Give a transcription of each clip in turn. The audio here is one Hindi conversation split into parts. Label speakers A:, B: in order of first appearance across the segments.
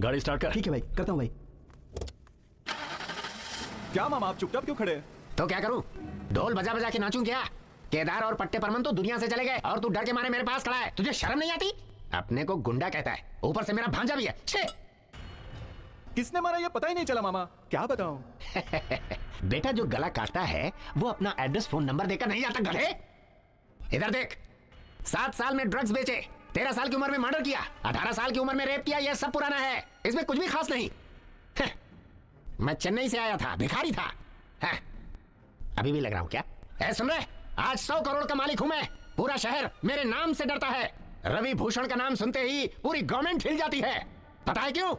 A: गाड़ी स्टार्ट कर।
B: ठीक है भाई, करता हूँ भाई।
C: क्या मामा आप चुपचाप क्यों खड़े हैं?
D: तो क्या करूं? ढोल बजा बजा के नाचूं क्या? केदार और पट्टे परमन तो दुनिया से चले गए और तू डर के मारे मेरे पास खड़ा है। तुझे शर्म नहीं आती? अपने को गुंडा कहता है, ऊपर से मेरा भांजा भी है। छे!
C: किसने मारा ये पता ही नहीं चला मामा, क्या बताऊं?
D: बेटा जो गला काटता है वो अपना एड्रेस फोन नंबर देकर नहीं जाता गधे। इधर देख, 7 साल में ड्रग्स बेचे, 13 साल की उम्र में मर्डर किया, 18 साल की उम्र में रेप किया, यह सब पुराना है, इसमें कुछ भी खास नहीं। मैं चेन्नई से आया था, भिखारी था। अभी भी लग रहा हूं क्या? सुन रहे, आज 100 करोड़ का मालिक हूं मैं। पूरा शहर मेरे नाम से डरता है। रवि भूषण का नाम सुनते ही पूरी गवर्नमेंट हिल जाती है। पता है क्यों?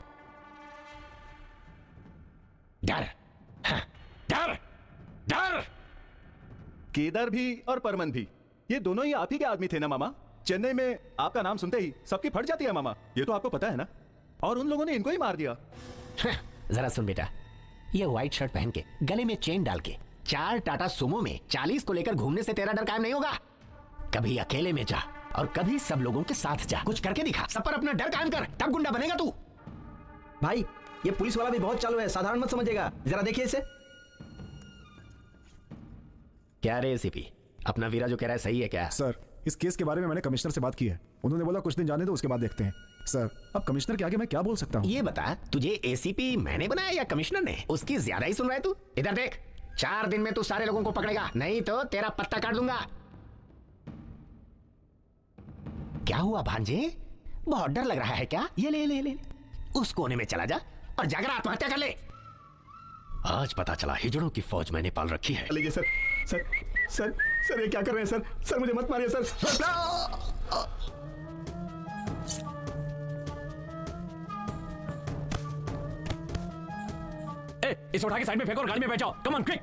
D: डर, डर, डर।
C: केदार भी और परमन भी, ये दोनों ही आप ही के आदमी थे ना मामा? चेन्नई में आपका नाम सुनते ही सबकी फट जाती है मामा, ये तो आपको पता है ना? और उन लोगों ने इनको ही मार दिया।
D: जरा सुन बेटा, ये व्हाइट शर्ट पहन के, गले में चेन डाल के 4 टाटा सुमो में 40 को लेकर घूमने से तेरा डर कायम नहीं होगा। कभी अकेले में जा और कभी सब लोगों के साथ जा। कुछ करके दिखा, सब पर अपना डर कायम कर, तब गुंडा बनेगा तू।
B: भाई ये पुलिस वाला भी बहुत चालू है, साधारण मत समझिएगा, जरा देखिए इसे।
D: क्या रे एसीपी, अपना वीरा जो कह रहा है सही है क्या?
E: सर, इस केस के बारे में मैंने कमिश्नर से बात की है, उन्होंने बोला कुछ दिन जाने दो, उसके बाद देखते हैं। सर, अब कमिश्नर के आगे मैं क्या बोल सकता हूँ?
D: ये बता, तुझे एसीपी मैंने बनाया या कमिश्नर ने? उसकी ज्यादा ही सुन रहा है तू। इधर देख, 4 दिन में तू सारे लोगों को पकड़ेगा, नहीं तो तेरा पत्ता काट दूंगा। क्या हुआ भांजे, बहुत डर लग रहा है क्या? ये ले ले ले, उस कोने में चला जा और जाकर आत्महत्या कर ले। आज पता चला हिजड़ों की फौज मैंने पाल रखी है।
B: लीजिए सर, सर, सर, सर ये क्या कर रहे हैं सर? सर मुझे मत मारिए सर।
A: इसे उठा के साइड में फेंको और गाड़ी में बैठ जाओ। Come on quick.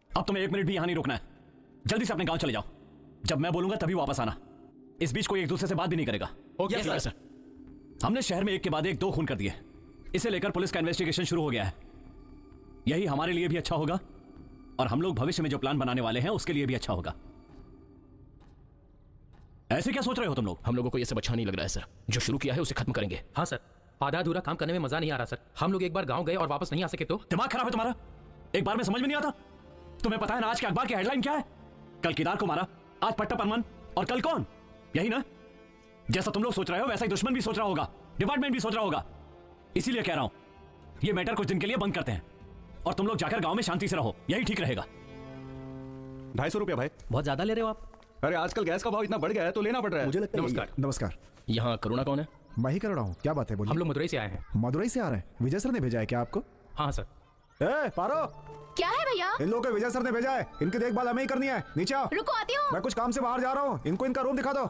A: अब तुम्हें 1 मिनट भी यहां नहीं रुकना है, जल्दी से अपने गांव चले जाओ। जब मैं बोलूंगा तभी वापस आना। इस बीच कोई एक दूसरे से बात भी नहीं करेगा।
F: Okay sir.
A: हमने शहर में एक के बाद एक 2 खून कर दिए, इसे लेकर पुलिस का इन्वेस्टिगेशन शुरू हो गया है। यही हमारे लिए भी अच्छा होगा और हम लोग भविष्य में जो प्लान बनाने वाले हैं उसके लिए भी अच्छा होगा। ऐसे क्या सोच रहे हो तुम लोग?
F: हम लोगों को ये सब अच्छा नहीं लग रहा है सर, जो शुरू किया है उसे खत्म करेंगे।
G: हाँ सर, आधा अधूरा काम करने में मजा नहीं आ रहा सर। हम लोग एक बार गांव गए और वापस नहीं आ सके तो?
A: दिमाग खराब है तुम्हारा? एक बार में समझ में नहीं आता? तुम्हें पता है ना आज के अखबार की हेडलाइन क्या है? कल केदार को मारा, आज पट्टा परमन, और कल कौन? यही ना? जैसा तुम लोग सोच रहे हो वैसा ही दुश्मन भी सोच रहा होगा, डिपार्टमेंट भी सोच रहा होगा। इसीलिए कह रहा हूं, ये मैटर कुछ दिन के लिए बंद करते हैं और तुम लोग जाकर गांव में शांति से रहो, यही ठीक रहेगा।
C: 250 रुपया भाई।
G: बहुत ज्यादा ले रहे हो आप।
C: अरे आजकल गैस का भाव इतना बढ़ गया है तो लेना पड़ रहा है।
B: मुझे लगता है
F: नमस्कार।
E: नमस्कार,
F: यहाँ करुणा कौन है?
E: मैं ही कर रहा हूँ, क्या बात है बोलिए।
G: हम लोग मदुरई से आए हैं।
E: मदुरई से आ रहे हैं? विजय सर ने भेजा है क्या आपको?
G: हाँ सर।
E: पारो,
H: क्या है भैया?
E: इन लोगों को विजय सर ने भेजा है, इनकी देखभाल हमें ही करनी है। नीचे आओ।
H: रुको, आती हूँ।
E: मैं कुछ काम से बाहर जा रहा हूँ, इनको इनका रूम दिखा दो।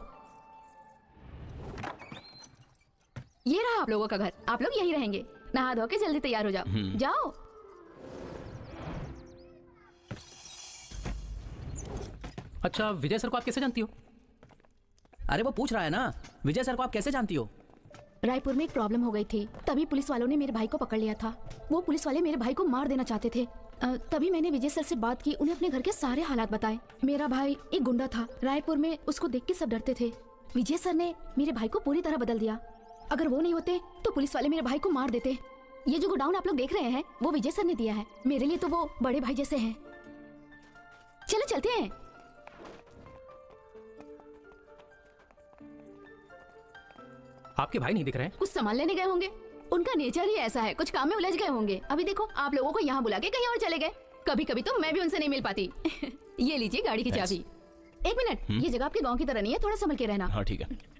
H: ये रहा आप लोगों का घर, आप लोग यही रहेंगे। नहा धो के जल्दी तैयार हो जाओ। जाओ।
G: अच्छा, विजय सर को आप कैसे जानती हो? अरे वो पूछ रहा है ना, विजय सर को आप कैसे जानती हो?
H: रायपुर में एक प्रॉब्लम हो गई थी, तभी पुलिस वालों ने मेरे भाई को पकड़ लिया था। वो पुलिस वाले मेरे भाई को मार देना चाहते थे। तभी मैंने विजय सर से बात की, उन्हें अपने घर के सारे हालात बताए। मेरा भाई एक गुंडा था, रायपुर में उसको देख के सब डरते थे। विजय सर ने मेरे भाई को पूरी तरह बदल दिया। अगर वो नहीं होते तो पुलिस वाले मेरे भाई को मार देते। ये जो गोडाउन आप लोग देख रहे हैं वो विजय सर ने दिया है। मेरे लिए तो वो बड़े भाई जैसे हैं। चलो चलते हैं।
G: आपके भाई नहीं दिख रहे हैं?
H: कुछ सामान लेने गए होंगे, उनका नेचर ही ऐसा है, कुछ काम में उलझ गए होंगे। अभी देखो आप लोगों को यहाँ बुला के कहीं और चले गए। कभी कभी तो मैं भी उनसे नहीं मिल पाती। ये लीजिए गाड़ी की चाबी। 1 मिनट, ये जगह आपके गांव की तरह नहीं है, थोड़ा संभल के रहना।
F: हाँ ठीक है।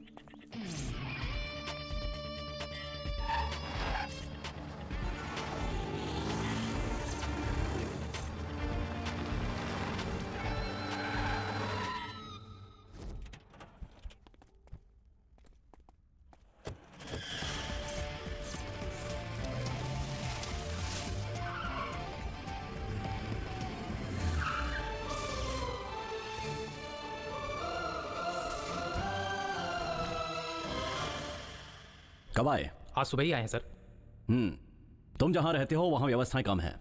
A: कब आए?
G: आज सुबह ही आए हैं सर।
A: तुम जहां रहते हो वहां व्यवस्थाएं कम है,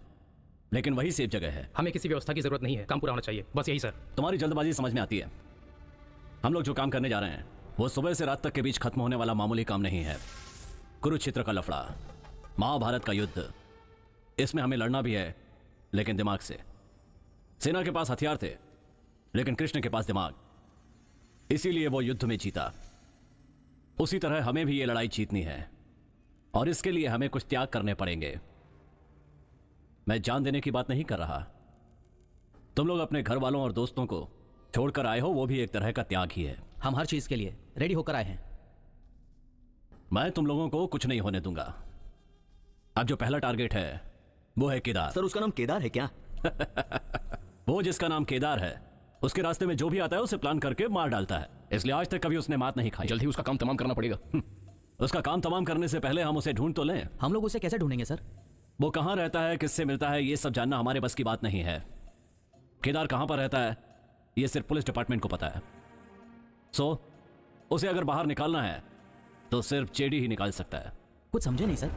A: लेकिन वही सेफ जगह है।
G: हमें किसी व्यवस्था की जरूरत नहीं है, काम पूरा होना चाहिए, बस यही सर।
A: तुम्हारी जल्दबाजी समझ में आती है। हम लोग जो काम करने जा रहे हैं वो सुबह से रात तक के बीच खत्म होने वाला मामूली काम नहीं है। कुरुक्षेत्र का लफड़ा, महाभारत का युद्ध, इसमें हमें लड़ना भी है, लेकिन दिमाग से। सेना के पास हथियार थे, लेकिन कृष्ण के पास दिमाग, इसीलिए वो युद्ध में जीता। उसी तरह हमें भी ये लड़ाई जीतनी है, और इसके लिए हमें कुछ त्याग करने पड़ेंगे। मैं जान देने की बात नहीं कर रहा। तुम लोग अपने घर वालों और दोस्तों को छोड़कर आए हो, वो भी एक तरह का त्याग ही है।
G: हम हर चीज के लिए रेडी होकर आए हैं।
A: मैं तुम लोगों को कुछ नहीं होने दूंगा। अब जो पहला टारगेट है वो है केदार।
B: सर उसका नाम केदार है क्या?
A: वो जिसका नाम केदार है, उसके रास्ते में जो भी आता है उसे प्लान करके मार डालता है, इसलिए आज तक कभी उसने मात नहीं खाई।
F: जल्द ही उसका काम तमाम करना पड़ेगा।
A: उसका काम तमाम करने से पहले हम उसे ढूंढ तो लें।
G: हम लोग उसे कैसे ढूंढेंगे सर?
A: वो कहां रहता है, किससे मिलता है, ये सब जानना हमारे बस की बात नहीं है। केदार कहां पर रहता है ये सिर्फ पुलिस डिपार्टमेंट को पता है। उसे अगर बाहर निकालना है तो सिर्फ जेडी ही निकाल सकता है।
G: कुछ समझे नहीं सर।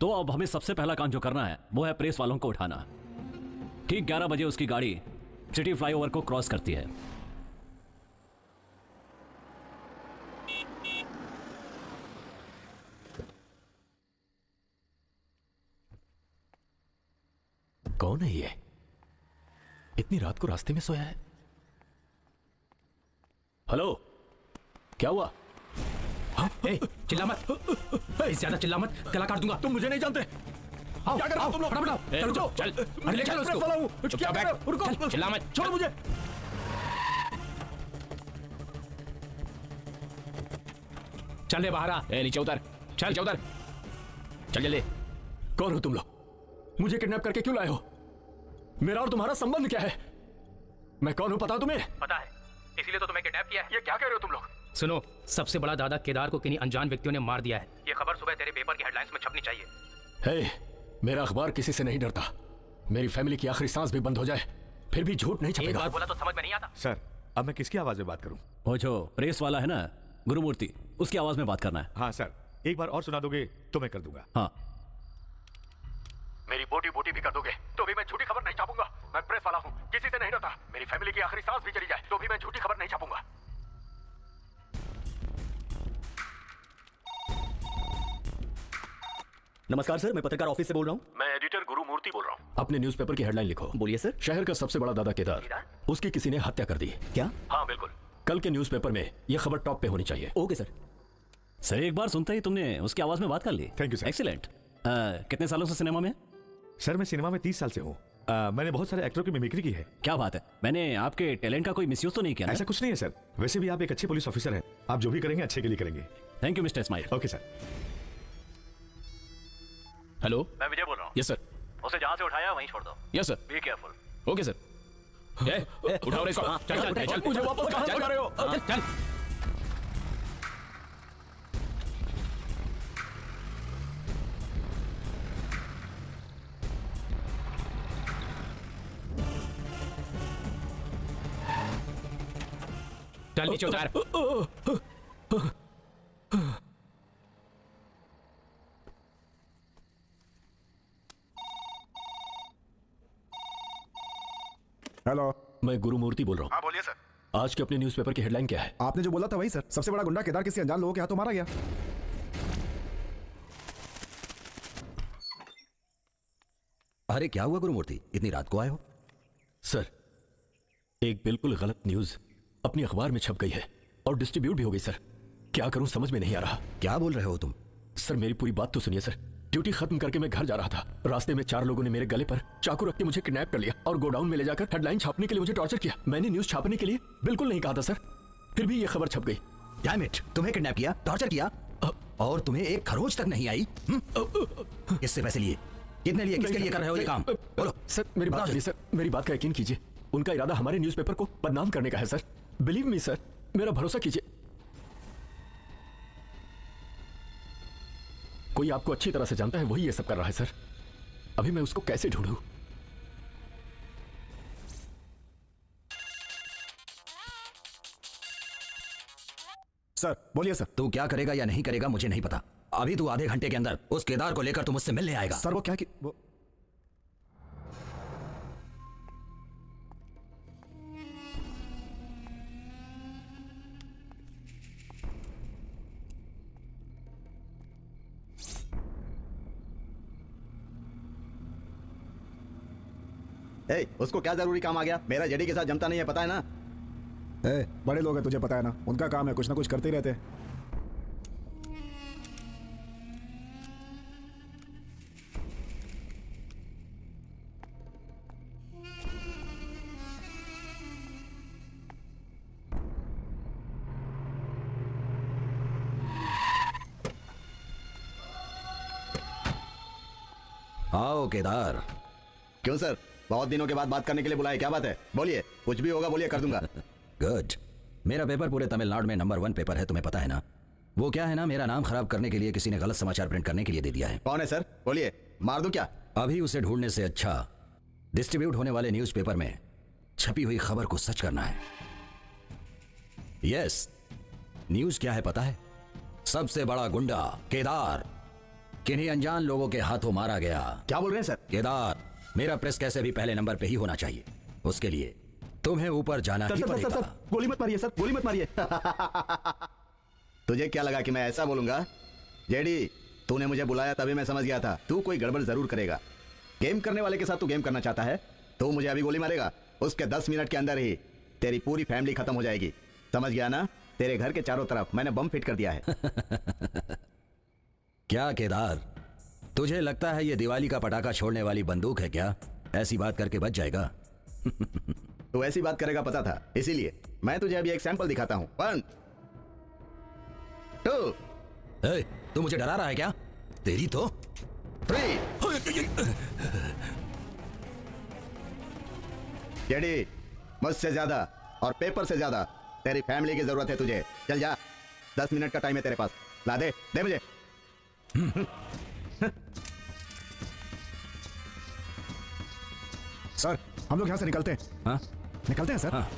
A: तो अब हमें सबसे पहला काम जो करना है वो है प्रेस वालों को उठाना। ठीक 11 बजे उसकी गाड़ी सिटी फ्लाईओवर को क्रॉस करती है।
F: कौन है ये? इतनी रात को रास्ते में सोया है। हेलो, क्या हुआ?
G: चिल्ला मत, ज्यादा चिल्ला मत, गला काट दूंगा।
A: तुम मुझे नहीं जानते।
G: आओ,
A: क्या कर रहे हो तुम लोग?
G: फटाफट आओ।
F: चल,
G: अरे ले चलो उसको।
F: चुपचाप बैठ।
A: रुको,
F: चिल्ला मत।
A: छोड़ो मुझे।
G: चल ले बाहर आ।
F: नीचे उतर, चल नीचे उतर, चल जल्दी।
A: कौन हो तुम लोग? मुझे किडनैप करके क्यों लाए हो? मेरा और तुम्हारा संबंध क्या है? मैं कौन हूं पता तुम्हें?
G: पता है, इसीलिए तो तुम्हें किडनैप किया है।
A: ये क्या कह रहे हो तुम लोग?
G: सुनो, सबसे बड़ा दादा केदार को किन्हीं अनजान व्यक्तियों ने मार दिया है। ये खबर सुबह तेरे पेपर की हेडलाइंस में छपनी चाहिए।
F: हे, मेरा अखबार किसी से नहीं डरता। मेरी फैमिली की आखिरी सांस भी बंद हो जाए फिर भी झूठ नहीं
G: एक
F: छपेगा।
G: बार बोला तो समझ में नहीं आता।
C: सर, अब मैं किसकी आवाज में बात करूं?
A: वो जो प्रेस वाला है ना, गुरुमूर्ति, उसकी आवाज में बात करना है।
C: हाँ सर, एक बार और सुना दोगे तो मैं कर दूंगा।
A: हाँ,
C: मेरी बोटी बोटी भी कर दोगे तो भी मैं झूठी खबर नहीं छापूंगा। मैं प्रेस वाला हूँ, किसी से नहीं डरता। मेरी फैमिली की आखिरी सांस भी चली जाए तो भी मैं झूठी खबर नहीं छापूंगा।
B: नमस्कार सर, मैं पत्रकार ऑफिस से बोल रहा हूँ।
C: मैं एडिटर गुरुमूर्ति बोल रहा हूँ।
F: अपने न्यूज़पेपर की हेडलाइन लिखो।
B: बोलिए सर।
F: शहर का सबसे बड़ा दादा केदार, उसकी किसी ने हत्या कर दी।
B: क्या?
C: हाँ बिल्कुल।
F: कल के न्यूज़पेपर में यह खबर टॉप पे होनी चाहिए।
B: Okay sir.
A: सर एक बार सुनते ही तुमने उसकी आवाज में बात कर ली।
C: Thank you, sir.
A: एक्सीलेंट। कितने सालों से सिनेमा में?
C: सर मैं सिनेमा में 30 साल से हूँ। मैंने बहुत सारे एक्टरों की मिमिक्री की है।
A: क्या बात है, मैंने आपके टैलेंट का कोई मिसयूज तो नहीं किया ना?
C: ऐसा कुछ नहीं है सर। वैसे भी आप एक अच्छे पुलिस ऑफिसर हैं। आप जो भी करेंगे अच्छे के लिए करेंगे।
A: Thank you mister smile.
C: Okay sir.
F: Hello,
A: मैं विजय बोल रहा हूँ।
F: Yes sir.
A: उसे जहाँ से उठाया वहीं छोड़ दो।
F: Yes sir.
A: Be careful.
F: Okay sir. उठाओ रे इसको। चल चल चल,
A: मुझे वापस कहाँ लगा रहे हो?
F: चल चल।
G: चल नीचे उतार।
E: हेलो,
F: मैं गुरुमूर्ति बोल रहा हूँ।
C: हाँ बोलिए सर।
F: आज के अपने न्यूज़पेपर की हेडलाइन क्या है?
E: आपने जो बोला था वही सर। सबसे बड़ा गुंडा केदार किसी अनजान लोगों के हाथों मारा गया।
B: अरे क्या हुआ गुरुमूर्ति, इतनी रात को आए हो?
F: सर, एक बिल्कुल गलत न्यूज़ अपनी अखबार में छप गई है और डिस्ट्रीब्यूट भी हो गई सर। क्या करूं समझ में नहीं आ रहा।
B: क्या बोल रहे हो तुम?
F: सर मेरी पूरी बात तो सुनिए सर। ड्यूटी खत्म करके मैं घर जा रहा था। रास्ते में 4 लोगों ने मेरे गले पर चाकू रख के मुझे किडनैप कर लिया और गोडाउन में ले जाकर हेडलाइन छापने के लिए मुझे टॉर्चर किया। मैंने न्यूज़ छापने के लिए बिल्कुल नहीं कहा था सर, फिर भी ये खबर छप गई।
B: डैम इट, तुम्हें किडनैप किया, टॉर्चर किया और तुम्हें एक खरोच तक नहीं आई। किससे पैसे लिए? कितने लिए? किसके लिए कर रहे हो ये काम? बोलो
F: सर, मेरी बात सुनिए सर, मेरी बात का यकीन कीजिए। उनका इरादा हमारे न्यूज़पेपर को बदनाम करने का है सर। बिलीव मी सर, मेरा भरोसा कीजिए। कोई आपको अच्छी तरह से जानता है, वही ये सब कर रहा है सर। अभी मैं उसको कैसे ढूंढूं?
E: सर बोलिए सर।
B: तू क्या करेगा या नहीं करेगा मुझे नहीं पता। अभी तू आधे घंटे के अंदर उस केदार को लेकर तू मुझसे मिलने आएगा।
E: सर वो क्या कि वो
I: उसको क्या जरूरी काम आ गया? मेरा जेडी के साथ जमता नहीं है, पता है ना?
E: बड़े लोग हैं, तुझे पता है ना, उनका काम है कुछ ना कुछ करते ही रहते हैं।
B: आओ केदार।
I: क्यों सर, बहुत दिनों के बाद बात करने के लिए बुलाए, क्या बात है? बोलिए, कुछ भी होगा बोलिए, कर दूंगा।
B: गुड। मेरा पेपर पूरे तमिलनाडु में नंबर 1 पेपर है, तुम्हें पता है ना? वो क्या है ना, मेरा नाम खराब करने के लिए किसी ने गलत समाचार प्रिंट करने के लिए दे दिया है।
I: कौन है सर? बोलिए, मार दूं क्या?
B: अभी उसे ढूंढने से अच्छा डिस्ट्रीब्यूट होने वाले न्यूज़पेपर में छपी हुई खबर को सच करना है। यस, न्यूज क्या है पता है? सबसे बड़ा गुंडा केदार किन्हीं अनजान लोगों के हाथों मारा गया।
I: क्या बोल रहे हैं सर?
B: केदार, मेरा प्रेस कैसे भी पहले नंबर पे ही होना चाहिए। उसके लिए तुम्हें ऊपर जाना ही पड़ेगा।
I: सर, गोली मत मारिए सर, गोली मत मारिए। तुझे क्या लगा कि मैं ऐसा बोलूंगा? जेडी, तूने मुझे बुलाया तभी मैं समझ गया था तू कोई गड़बड़ जरूर करेगा। गेम करने वाले के साथ तू गेम करना चाहता है? तू मुझे अभी गोली मारेगा, उसके 10 मिनट के अंदर ही तेरी पूरी फैमिली खत्म हो जाएगी। समझ गया ना? तेरे घर के चारों तरफ मैंने बम फिट कर दिया है।
B: क्या केदार, तुझे लगता है ये दिवाली का पटाखा छोड़ने वाली बंदूक है क्या? ऐसी बात करके बच जाएगा।
I: तू ऐसी बात करेगा पता था, इसीलिए मैं तुझे अभी एक सैंपल दिखाता हूं। 1 2
B: तू मुझे डरा रहा है क्या? तेरी तो
I: 3। जेडी, मुझसे ज्यादा और पेपर से ज्यादा तेरी फैमिली की जरूरत है तुझे। चल जा, 10 मिनट का टाइम है तेरे पास। ला दे मुझे।
E: सर हम लोग यहां से निकलते हैं।
B: हाँ?
E: निकलते हैं सर।
B: हाँ।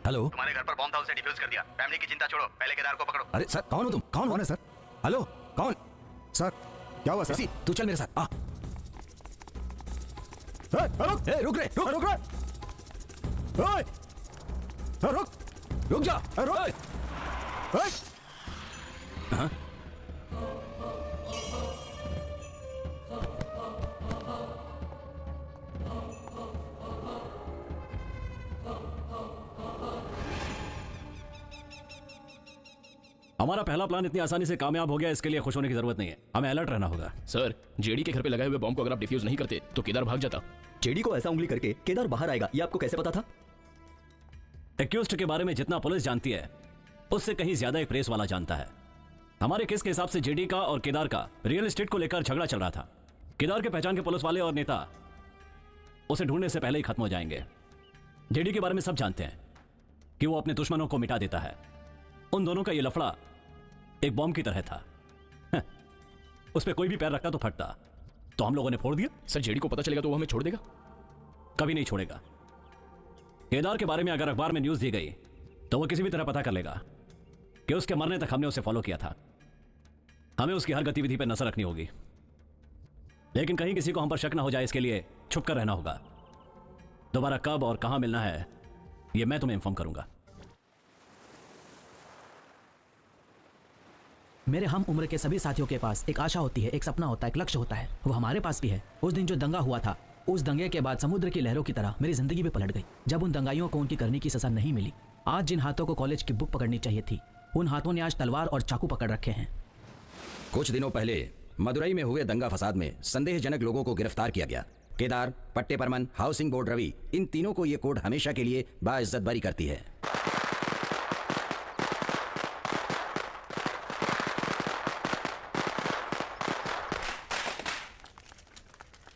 B: हेलो,
I: तुम्हारे घर पर बॉम्ब था, उसे डिफ्यूज कर दिया। फैमिली की चिंता छोड़ो, पहले केदार को पकड़ो।
B: अरे सर, कौन हो तुम? कौन
E: है सर?
B: हेलो, कौन?
E: सर क्या हुआ सर?
B: तू चल मेरे साथ। आ। रुक रे, रुक
E: रुक रुक
B: रुक जा। हाँ?
A: हमारा पहला प्लान इतनी आसानी से कामयाब हो गया, इसके लिए खुश होने की जरूरत नहीं है। हमें अलर्ट रहना होगा।
F: सर, जेडी के घर पे लगाए हुए बॉम्ब को अगर आप डिफ्यूज नहीं करते तो केदार भाग जाता।
J: जेडी को ऐसा उंगली करके केदार बाहर आएगा, ये आपको कैसे पता था?
A: एक्यूज्ड के बारे में जितना पुलिस जानती है उससे कहीं ज्यादा एक प्रेस वाला जानता है। हमारे केस के हिसाब से जेडी का और केदार का रियल एस्टेट को लेकर झगड़ा चल रहा था। केदार के पहचान के पुलिस वाले और नेता उसे ढूंढने से पहले ही खत्म हो जाएंगे। जेडी के बारे में सब जानते हैं कि वो अपने दुश्मनों को मिटा देता है। उन दोनों का ये लफड़ा एक बॉम्ब की तरह था। उस पर कोई भी पैर रखता तो फटता, तो हम लोगों ने फोड़ दिया।
F: सर, जेडी को पता चलेगा तो वो हमें छोड़ देगा?
A: कभी नहीं छोड़ेगा। केदार के बारे में अगर अखबार में न्यूज दी गई तो वो किसी भी तरह पता कर लेगा कि उसके मरने तक हमने उसे फॉलो किया था। हमें उसकी हर गतिविधि पर नजर रखनी होगी, लेकिन कहीं किसी को हम पर शक ना हो जाए, इसके लिए छुप कर रहना होगा। दोबारा कब और कहां मिलना है ये मैं तुम्हें इन्फॉर्म करूंगा।
G: मेरे हम उम्र के सभी साथियों के पास एक आशा होती है, एक सपना होता है, एक लक्ष्य होता है। वो हमारे पास भी है। उस दिन जो दंगा हुआ था, उस दंगे के बाद समुद्र की लहरों की तरह मेरी जिंदगी भी पलट गई। जब उन दंगाइयों को उनकी करने की सजा नहीं मिली। आज जिन हाथों को कॉलेज की बुक पकड़नी चाहिए थी, उन हाथों ने आज तलवार और चाकू पकड़ रखे हैं।
B: कुछ दिनों पहले मदुरई में हुए दंगा फसाद में संदेहजनक लोगों को गिरफ्तार किया गया। केदार, पट्टेपरमन, हाउसिंग बोर्ड रवि, इन तीनों को ये कोर्ट हमेशा के लिए बाइज्जत बरी करती है।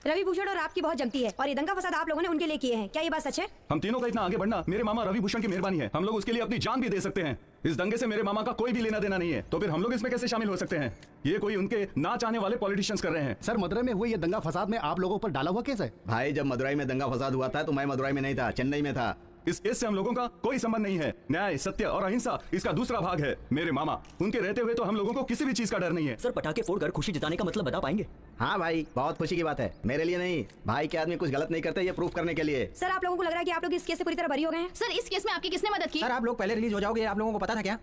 K: रवि भूषण और आपकी बहुत जमती है, और ये दंगा फसाद आप लोगों ने उनके लिए किए हैं। क्या ये बात सच है?
C: हम तीनों का इतना आगे बढ़ना मेरे मामा रवि भूषण की मेहरबानी है। हम लोग उसके लिए अपनी जान भी दे सकते हैं। इस दंगे से मेरे मामा का कोई भी लेना देना नहीं है, तो फिर हम लोग इसमें कैसे शामिल हो सकते हैं? ये कोई उनके ना चाहने वाले पॉलिटिशियंस कर रहे हैं।
L: सर, मदुरई में हुए ये दंगा फसाद में आप लोगों पर डाला हुआ केस है।
I: भाई, जब मदुरई में दंगा फसाद हुआ था तो मैं मदुरई में नहीं था, चेन्नई में था।
C: इस केस से हम लोगों का कोई संबंध नहीं है। न्याय, सत्य और अहिंसा इसका दूसरा भाग है। मेरे मामा, उनके रहते हुए तो हम लोगों को किसी भी चीज का डर नहीं है।
J: सर, पटाखे फोड़कर खुशी जताने का मतलब बता पाएंगे?
I: हाँ भाई, बहुत खुशी की बात है। मेरे लिए नहीं, भाई के आदमी कुछ गलत नहीं करते, ये प्रूफ करने के लिए।
K: सर, आप लोगों को लग रहा है कि आप लोग इस केस से पूरी तरह बरी हो गए हैं?
H: सर, इस केस में आपकी किसने मदद की?
G: सर, आप लोग पहले रिलीज हो जाओगे, आप लोगों को पता था क्या?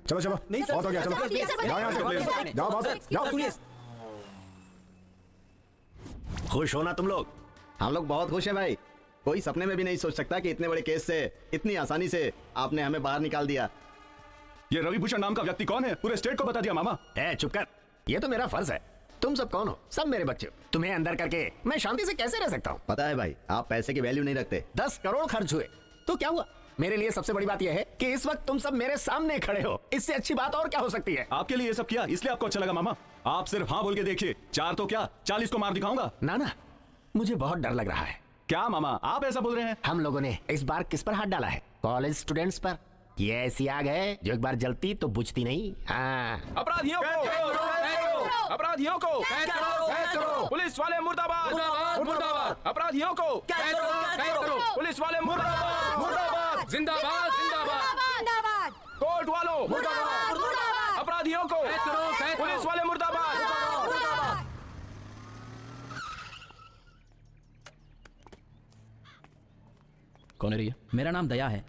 E: चलो चलो, बहुत हो गया, चलो जाओ यहाँ से, जाओ बॉस, जाओ।
I: खुश हो ना तुम लोग? हम लोग बहुत खुश हैं भाई। कोई सपने में भी नहीं सोच सकता कि इतने बड़े केस से इतनी आसानी से आपने हमें बाहर निकाल दिया।
C: ये रवि भूषण नाम का व्यक्ति कौन है, पूरे स्टेट को बता दिया मामा।
D: चुप कर, ये तो मेरा फर्ज है। तुम सब कौन हो? सब मेरे बच्चे हो। तुम्हें अंदर करके मैं शांति से कैसे रह सकता हूँ?
I: पता है भाई, आप पैसे की वैल्यू नहीं रखते।
D: 10 करोड़ खर्च हुए तो क्या हुआ? मेरे लिए सबसे बड़ी बात यह है कि इस वक्त तुम सब मेरे सामने खड़े हो। इससे अच्छी बात और क्या हो सकती है?
C: आपके लिए ये सब किया इसलिए आपको अच्छा लगा मामा। आप सिर्फ हाँ बोल के देखिए, 4 तो क्या 40 को मार दिखाऊंगा।
D: ना, मुझे बहुत डर लग रहा है।
C: क्या मामा, आप ऐसा बोल रहे हैं?
D: हम लोगों ने इस बार किस पर हाथ डाला है? कॉलेज स्टूडेंट्स पर। ये ऐसी आग है जो एक बार जलती तो बुझती नहीं।
L: अपराधियों को कैद करो। पुलिस वाले मुर्दाबाद, मुर्दाबाद। अपराधियों को कैद करो। पुलिस वाले मुर्दाबाद, जिंदाबाद, जिंदाबाद। कोर्ट वालों मुर्दाबाद। अपराधियों को कैद करो। पुलिस वाले मुर्दाबाद।
G: कौन है ये? मेरा नाम दया है।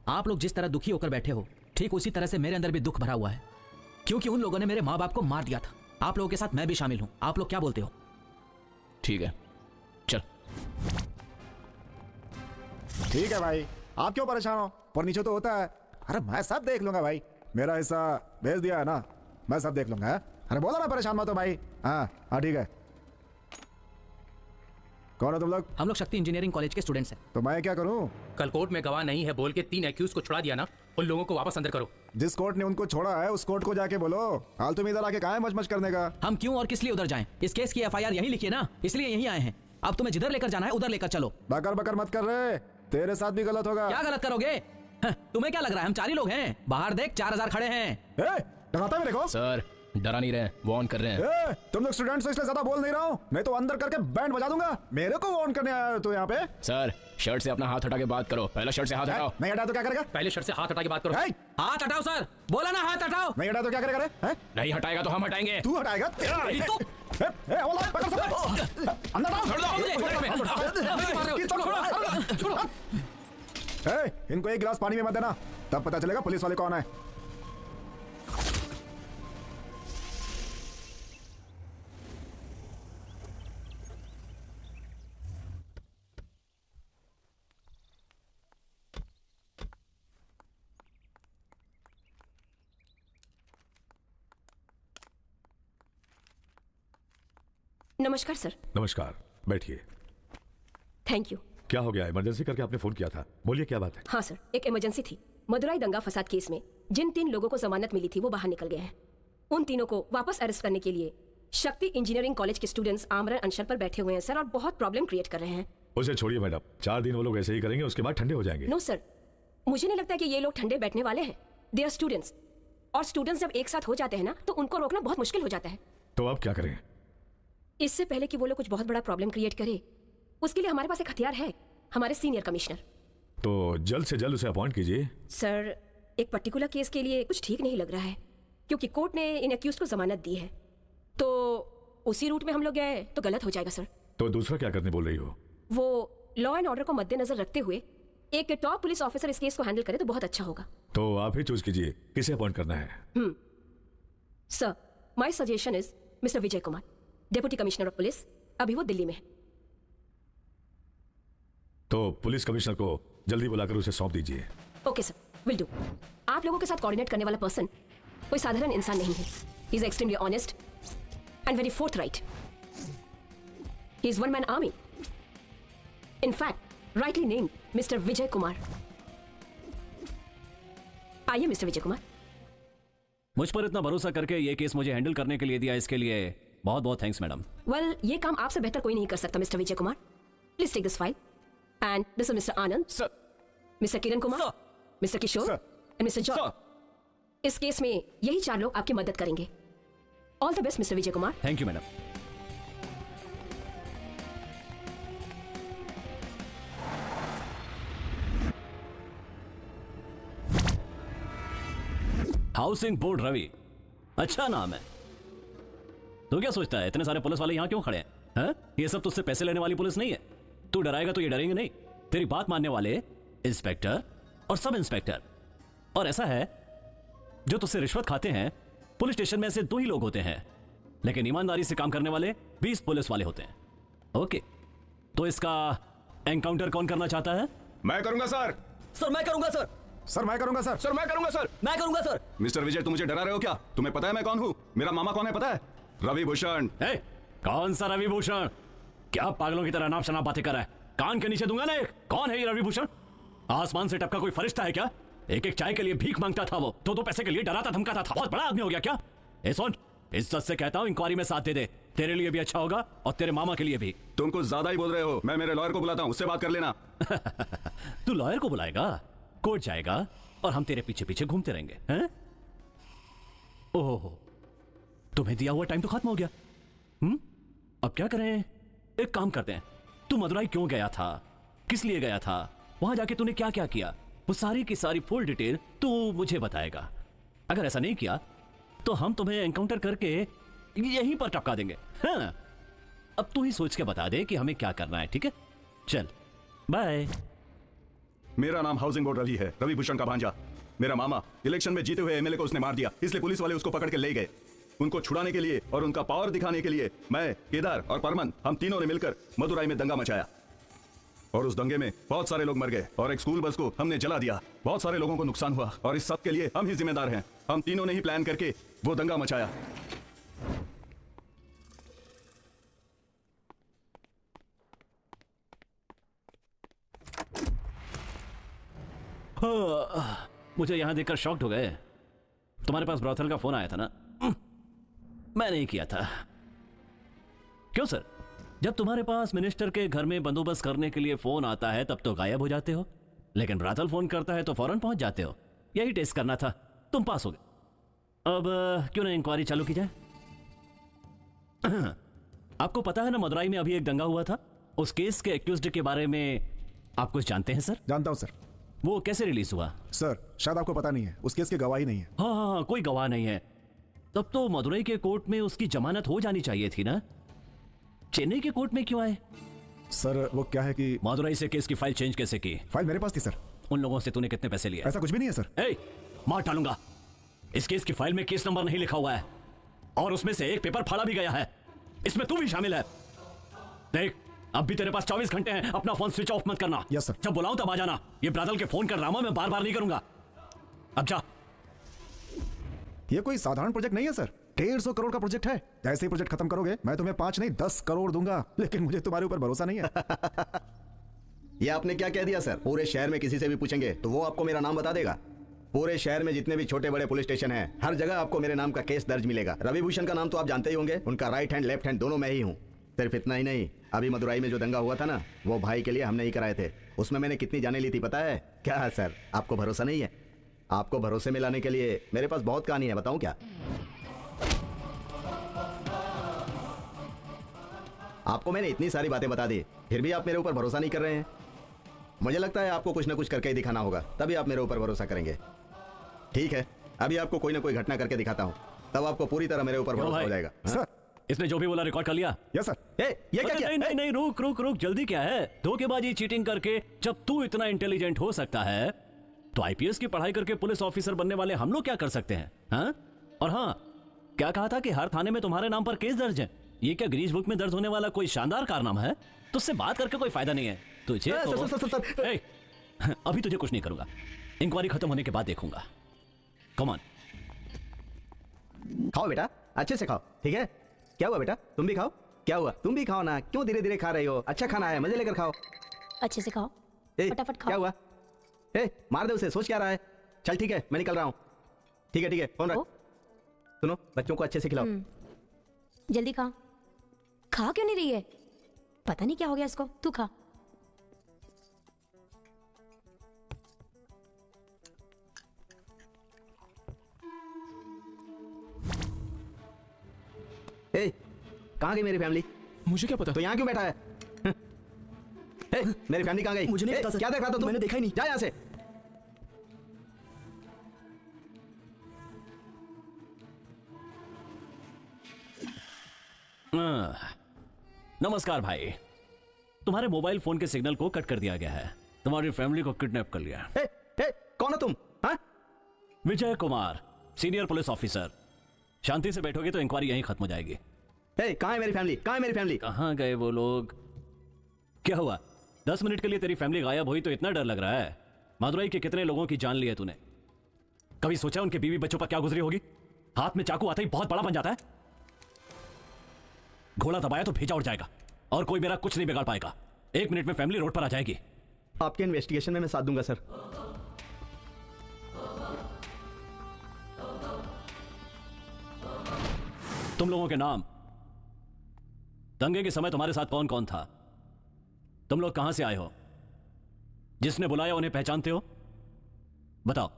G: आप लोग जिस तरह दुखी होकर बैठे हो, ठीक उसी तरह से मेरे अंदर भी दुख भरा हुआ है, क्योंकि उन लोगों ने मेरे माँ बाप को मार दिया था। आप लोगों के साथ मैं भी शामिल हूं। आप लोग क्या बोलते हो?
F: ठीक है, चल।
E: ठीक है भाई, आप क्यों परेशान हो? पर नीचे तो होता है। अरे मैं सब देख लूंगा भाई, मेरा हिस्सा भेज दिया है ना, मैं सब देख लूंगा। अरे बोलो ना, परेशान मत हो भाई। हाँ ठीक है। कौन हो तुम लोग?
G: हम लोग शक्ति इंजीनियरिंग कॉलेज के स्टूडेंट्स हैं।
E: तो मैं क्या करूं?
M: कल कोर्ट में गवाह नहीं है बोल के 3 एक्यूज को छुड़ा दिया ना, उन लोगों को वापस अंदर करो।
E: जिस कोर्ट ने उनको छोड़ा है उस कोर्ट को जाके बोलो। हाल तुम इधर आके कहाँ है मच करने का?
G: हम क्यों और किस लिए उधर जाएं? इस केस की FIR यही लिखी है ना, इसलिए यही आए हैं। अब तुम्हें जिधर लेकर जाना है उधर लेकर चलो।
E: बकर मत कर रहे, तेरे साथ भी गलत होगा।
G: क्या गलत करोगे? तुम्हें क्या लग रहा है हम 4 ही लोग हैं? बाहर देख 4000 खड़े हैं।
E: डराता भी देखो।
F: सर, डरा नहीं रहे, वार्न कर रहे हैं।
E: तुम लोग स्टूडेंट्स हो इसलिए ज्यादा बोल नहीं रहा हूँ, नहीं तो अंदर करके बैंड बजा दूंगा। मेरे को वार्न करने आया हो तो यहाँ पे?
F: सर, शर्ट से अपना हाथ हटा के बात करो। पहले शर्ट से हाथ हटाओ।
E: नहीं हटा तो क्या करेगा?
M: पहले शर्ट से हाथ हटा के बात करो।
G: हाथ हटाओ सर, बोला ना हाथ हटाओ।
E: नहीं हटा तो क्या करेगा?
F: नहीं हटाएगा तो हम हटाएंगे।
E: तू हटाएगा? इनको एक गिलास पानी में मत देना, तब पता चलेगा पुलिस वाले कौन है।
N: नमस्कार सर।
O: नमस्कार, बैठिए।
N: Thank you.
O: क्या हो गया? इमरजेंसी करके आपने फोन किया था, बोलिए क्या बात है?
N: हाँ सर, एक इमरजेंसी थी। मदुराई दंगा फसाद केस में जिन 3 लोगों को जमानत मिली थी वो बाहर निकल गए हैं। उन तीनों को वापस अरेस्ट करने के लिए शक्ति इंजीनियरिंग कॉलेज के स्टूडेंट्स आमरण अनशन पर बैठे हुए हैं सर, और बहुत प्रॉब्लम क्रिएट कर रहे हैं।
O: उसे छोड़िए मैडम, 4 दिन वो लोग ऐसे ही करेंगे, उसके बाद ठंडे हो जाएंगे।
N: नो सर, मुझे नहीं लगता कि ये लोग ठंडे बैठने वाले हैं। दे आर स्टूडेंट्स, और स्टूडेंट्स जब एक साथ हो जाते हैं ना तो उनको रोकना बहुत मुश्किल हो जाता है।
O: तो अब क्या करें?
N: इससे पहले कि वो लोग कुछ बहुत बड़ा प्रॉब्लम क्रिएट करे, उसके लिए हमारे पास एक हथियार है, हमारे सीनियर कमिश्नर।
O: तो जल्द से जल्द उसे अपॉइंट कीजिए।
N: सर, एक पर्टिकुलर केस के लिए कुछ ठीक नहीं लग रहा है, क्योंकि कोर्ट ने इन एक्यूज को जमानत दी है, तो उसी रूट में हम लोग गए तो गलत हो जाएगा सर।
O: तो दूसरा क्या करने बोल रही हो?
N: वो लॉ एंड ऑर्डर को मद्देनजर रखते हुए एक टॉप पुलिस ऑफिसर इस केस को हैंडल करे तो बहुत अच्छा होगा।
O: तो आप ही चूज कीजिए किसे अपॉइंट करना है।
N: Sir, my suggestion is mister Vijay Kumar, deputy commissioner of police. अभी वो दिल्ली में है।
O: तो पुलिस कमिश्नर को जल्दी बुलाकर उसे सौंप दीजिए।
N: Okay sir, will do. आप लोगों के साथ कोऑर्डिनेट करने वाला पर्सन कोई साधारण इंसान नहीं है। He is extremely honest and very forthright. He is one man army. In fact, rightly named mister Vijay Kumar. आइए मिस्टर विजय कुमार।
A: मुझ पर इतना भरोसा करके ये केस मुझे हैंडल करने के लिए दिया, इसके लिए बहुत बहुत थैंक्स मैडम।
N: वेल, ये काम आपसे बेहतर कोई नहीं कर सकता mister Vijay Kumar. Please take this file and this is mister Anand, mister Kiran Kumar, mister Kishore and mister George. इस केस में यही 4 लोग आपकी मदद करेंगे। All the best mister Vijay Kumar.
A: Thank you madam. Housing board Ravi, अच्छा नाम है। तू क्या सोचता है इतने सारे पुलिस वाले यहां क्यों खड़े हैं? हैं? ये सब तुझसे पैसे लेने वाली पुलिस नहीं है। तू डराएगा तो ये डरेंगे नहीं। तेरी बात मानने वाले इंस्पेक्टर और सब इंस्पेक्टर। और ऐसा है जो तुझसे रिश्वत खाते हैं, पुलिस स्टेशन में ऐसे 2 ही लोग होते हैं, लेकिन ईमानदारी से काम करने वाले 20 पुलिस वाले होते हैं। ओके, तो इसका एनकाउंटर कौन करना चाहता है?
C: मैं करूंगा सर।
J: सर मैं करूंगा सर।
E: सर मैं करूंगा सर।
L: सर मैं करूंगा सर।
J: मैं करूंगा सर।
C: मिस्टर विजय, तुम मुझे डरा रहे हो क्या? तुम्हें पता है मैं कौन हूं? मेरा मामा कौन है पता है? रवि भूषण।
A: कौन सा रवि भूषण? क्या पागलों की तरह नाप शनाप बातें कर रहा है? कान के नीचे दूंगा ना एक। कौन है ये रवि भूषण? आसमान से टपका कोई फरिश्ता है क्या? एक एक चाय के लिए भीख मांगता था वो, 2-2 पैसे के लिए डराता धमकाता था। बहुत बड़ा आदमी हो गया क्या? सुन, इज्जत से कहता हूं, इंक्वायरी में साथ दे दे। तेरे लिए भी अच्छा होगा और तेरे मामा के लिए भी।
C: तुम कुछ ज्यादा ही बोल रहे हो। मैं मेरे लॉयर को बुलाता हूं, उससे बात कर लेना।
A: तू लॉयर को बुलाएगा, कोर्ट जाएगा और हम तेरे पीछे पीछे घूमते रहेंगे, हैं? ओह, तुम्हें दिया हुआ टाइम तो खत्म हो गया। अब क्या करें? एक काम करते हैं, तू मदुराई क्यों गया था, किस लिए गया था, वहां जाके तूने क्या क्या किया, वो सारी की सारी फुल डिटेल तू मुझे बताएगा। अगर ऐसा नहीं किया तो हम तुम्हें एनकाउंटर करके यहीं पर टपका देंगे। हाँ, अब तू ही सोच के बता दे कि हमें क्या करना है, ठीक है? चल बाय।
C: मेरा नाम हाउसिंग बोर्ड रवि है, रवि भूषण का भांजा। मेरा मामा इलेक्शन में जीते हुए एमएलए को उसने मार दिया, इसलिए पुलिस वाले उसको पकड़ के ले गए। उनको छुड़ाने के लिए और उनका पावर दिखाने के लिए मैं, केदार और परमन, हम तीनों ने मिलकर मदुराई में दंगा मचाया। और उस दंगे में बहुत सारे लोग मर गए और एक स्कूल बस को हमने जला दिया। बहुत सारे लोगों को नुकसान हुआ और इस सब के लिए हम ही जिम्मेदार हैं। हम तीनों ने ही प्लान करके वो दंगा मचाया।
A: मुझे यहां देखकर शॉक्ड हो गए। तुम्हारे पास ब्रॉथल का फोन आया था ना? मैं नहीं किया था। क्यों सर? जब तुम्हारे पास मिनिस्टर के घर में बंदोबस्त करने के लिए फोन आता है तब तो गायब हो जाते हो, लेकिन ब्रॉथल फोन करता है तो फौरन पहुंच जाते हो। यही टेस्ट करना था, तुम पास हो गए। अब क्यों ना इंक्वायरी चालू की जाए? आपको पता है ना मदुराई में अभी एक दंगा हुआ था, उस केस के एक्यूज्ड के बारे में आप कुछ जानते हैं सर?
E: जानता हूं सर।
A: वो कैसे रिलीज हुआ?
E: सर शायद आपको पता नहीं है, उस केस की गवाही नहीं है।
A: हाँ, कोई गवाह नहीं है। तब तो मदुरई के कोर्ट में उसकी जमानत हो जानी चाहिए थी ना? चेन्नई के कोर्ट में क्यों आए?
E: सर वो क्या है कि
A: मदुरई से केस की फाइल चेंज कैसे की?
E: फाइल मेरे पास थी सर।
A: उन लोगों से तूने कितने पैसे लिए?
E: ऐसा कुछ भी नहीं है सर।
A: मार डालूंगा। इस केस की फाइल में केस नंबर नहीं लिखा हुआ है और उसमें से एक पेपर फाड़ा भी गया है, इसमें तू भी शामिल है। देख, अब भी तेरे पास 24 घंटे हैं, अपना फोन स्विच ऑफ मत करना।
E: Yes sir.
A: जब बुलाऊं तब आ जाना। ये ब्रादल के फोन का ड्रामा मैं बार बार नहीं करूंगा। अब जा।
E: ये कोई साधारण प्रोजेक्ट नहीं है सर, 150 करोड़ का प्रोजेक्ट है। जैसे ही प्रोजेक्ट खत्म करोगे मैं तुम्हें 5 नहीं 10 करोड़ दूंगा, लेकिन मुझे तुम्हारे ऊपर भरोसा नहीं है।
I: ये आपने क्या कह दिया सर? पूरे शहर में किसी से भी पूछेंगे तो वो आपको मेरा नाम बता देगा। पूरे शहर में जितने भी छोटे बड़े पुलिस स्टेशन हैं, हर जगह आपको मेरे नाम का केस दर्ज मिलेगा। रवि भूषण का नाम तो आप जानते ही होंगे, उनका राइट हैंड लेफ्ट हैंड दोनों मैं ही हूँ। सिर्फ इतना ही नहीं, अभी मदुराई में जो दंगा हुआ था ना, वो भाई के लिए हमने ही कराए थे। उसमें मैंने कितनी जाने ली थी पता है? क्या सर आपको भरोसा नहीं है? आपको भरोसे में लाने के लिए मेरे पास बहुत कहानी है, बताऊं क्या? आपको मैंने इतनी सारी बातें बता दी, फिर भी आप मेरे ऊपर भरोसा नहीं कर रहे हैं। मुझे लगता है आपको कुछ ना कुछ करके ही दिखाना होगा, तभी आप मेरे ऊपर भरोसा करेंगे। ठीक है, अभी आपको कोई ना कोई घटना करके दिखाता हूं, तब आपको पूरी तरह मेरे ऊपर भरोसा हो जाएगा।
E: सर
A: इसने जो भी बोला रिकॉर्ड कर लिया?
E: Yes sir.
I: ये क्या किया?
A: नहीं, नहीं, रुक रुक रुक, जल्दी क्या है? धोखेबाजी चीटिंग करके जब तू इतना इंटेलिजेंट हो सकता है तो आईपीएस की पढ़ाई करके पुलिस ऑफिसर बनने वाले हम लोग क्या कर सकते हैं? हाँ? और हाँ, क्या कहा था कि हर थाने में तुम्हारे नाम पर केस दर्ज है? ये क्या गिनीज बुक में दर्ज होने वाला कोई शानदार कारनामा है? तुझसे बात करके कोई फायदा नहीं है तुझे। अभी तुझे कुछ नहीं करूंगा, इंक्वायरी खत्म होने के बाद देखूंगा। Come on.
I: खाओ बेटा, अच्छे से खाओ, ठीक है? क्या हुआ बेटा, तुम भी खाओ। क्या हुआ, तुम भी खाओ ना, क्यों धीरे धीरे खा रही हो? अच्छा खाना है, मजे लेकर खाओ।
H: अच्छे से खाओ, फटाफट खाओ।
I: क्या हुआ? मार दे उसे, सोच क्या रहा है? चल ठीक है, मैं निकल रहा हूँ। ठीक है, फोन रख। सुनो, बच्चों को अच्छे से खिलाओ।
H: जल्दी खा। खा क्यों नहीं रही है? पता नहीं क्या हो गया इसको। तू खा।
I: कहाँ गई मेरी फैमिली?
F: मुझे क्या पता?
I: तो यहाँ क्यों बैठा है? मेरी फैमिली कहाँ गई?
J: मुझे नहीं पता सर।
I: क्या देख रहा था तू?
J: मैंने देखा ही नहीं।
I: जा यहाँ से।
A: नमस्कार भाई। तुम्हारे मोबाइल फोन के सिग्नल को कट कर दिया गया है। तुम्हारी फैमिली को किडनैप कर लिया।
I: कौन हो तुम? हाँ?
A: Vijay Kumar, senior police officer. शांति से बैठोगे तो इंक्वायरी यहीं खत्म हो जाएगी।
I: कहाँ है मेरी फैमिली? कहाँ है मेरी फैमिली?
A: कहाँ गए वो लोग? क्या हुआ? 10 मिनट के लिए तेरी फैमिली गायब हुई तो इतना डर लग रहा है? मदुरई के कितने लोगों की जान ली है तूने? कभी सोचा उनके बीवी बच्चों पर क्या गुजरी होगी? हाथ में चाकू आता ही बहुत बड़ा बन जाता है। घोड़ा दबाया तो भेजा उड़ जाएगा और कोई मेरा कुछ नहीं बिगाड़ पाएगा। 1 मिनट में फैमिली रोड पर आ जाएगी।
I: आपके इन्वेस्टिगेशन में मैं साथ दूंगा सर।
A: तुम लोगों के नाम? दंगे के समय तुम्हारे साथ कौन कौन था? तुम लोग कहां से आए हो? जिसने बुलाया उन्हें पहचानते हो? बताओ।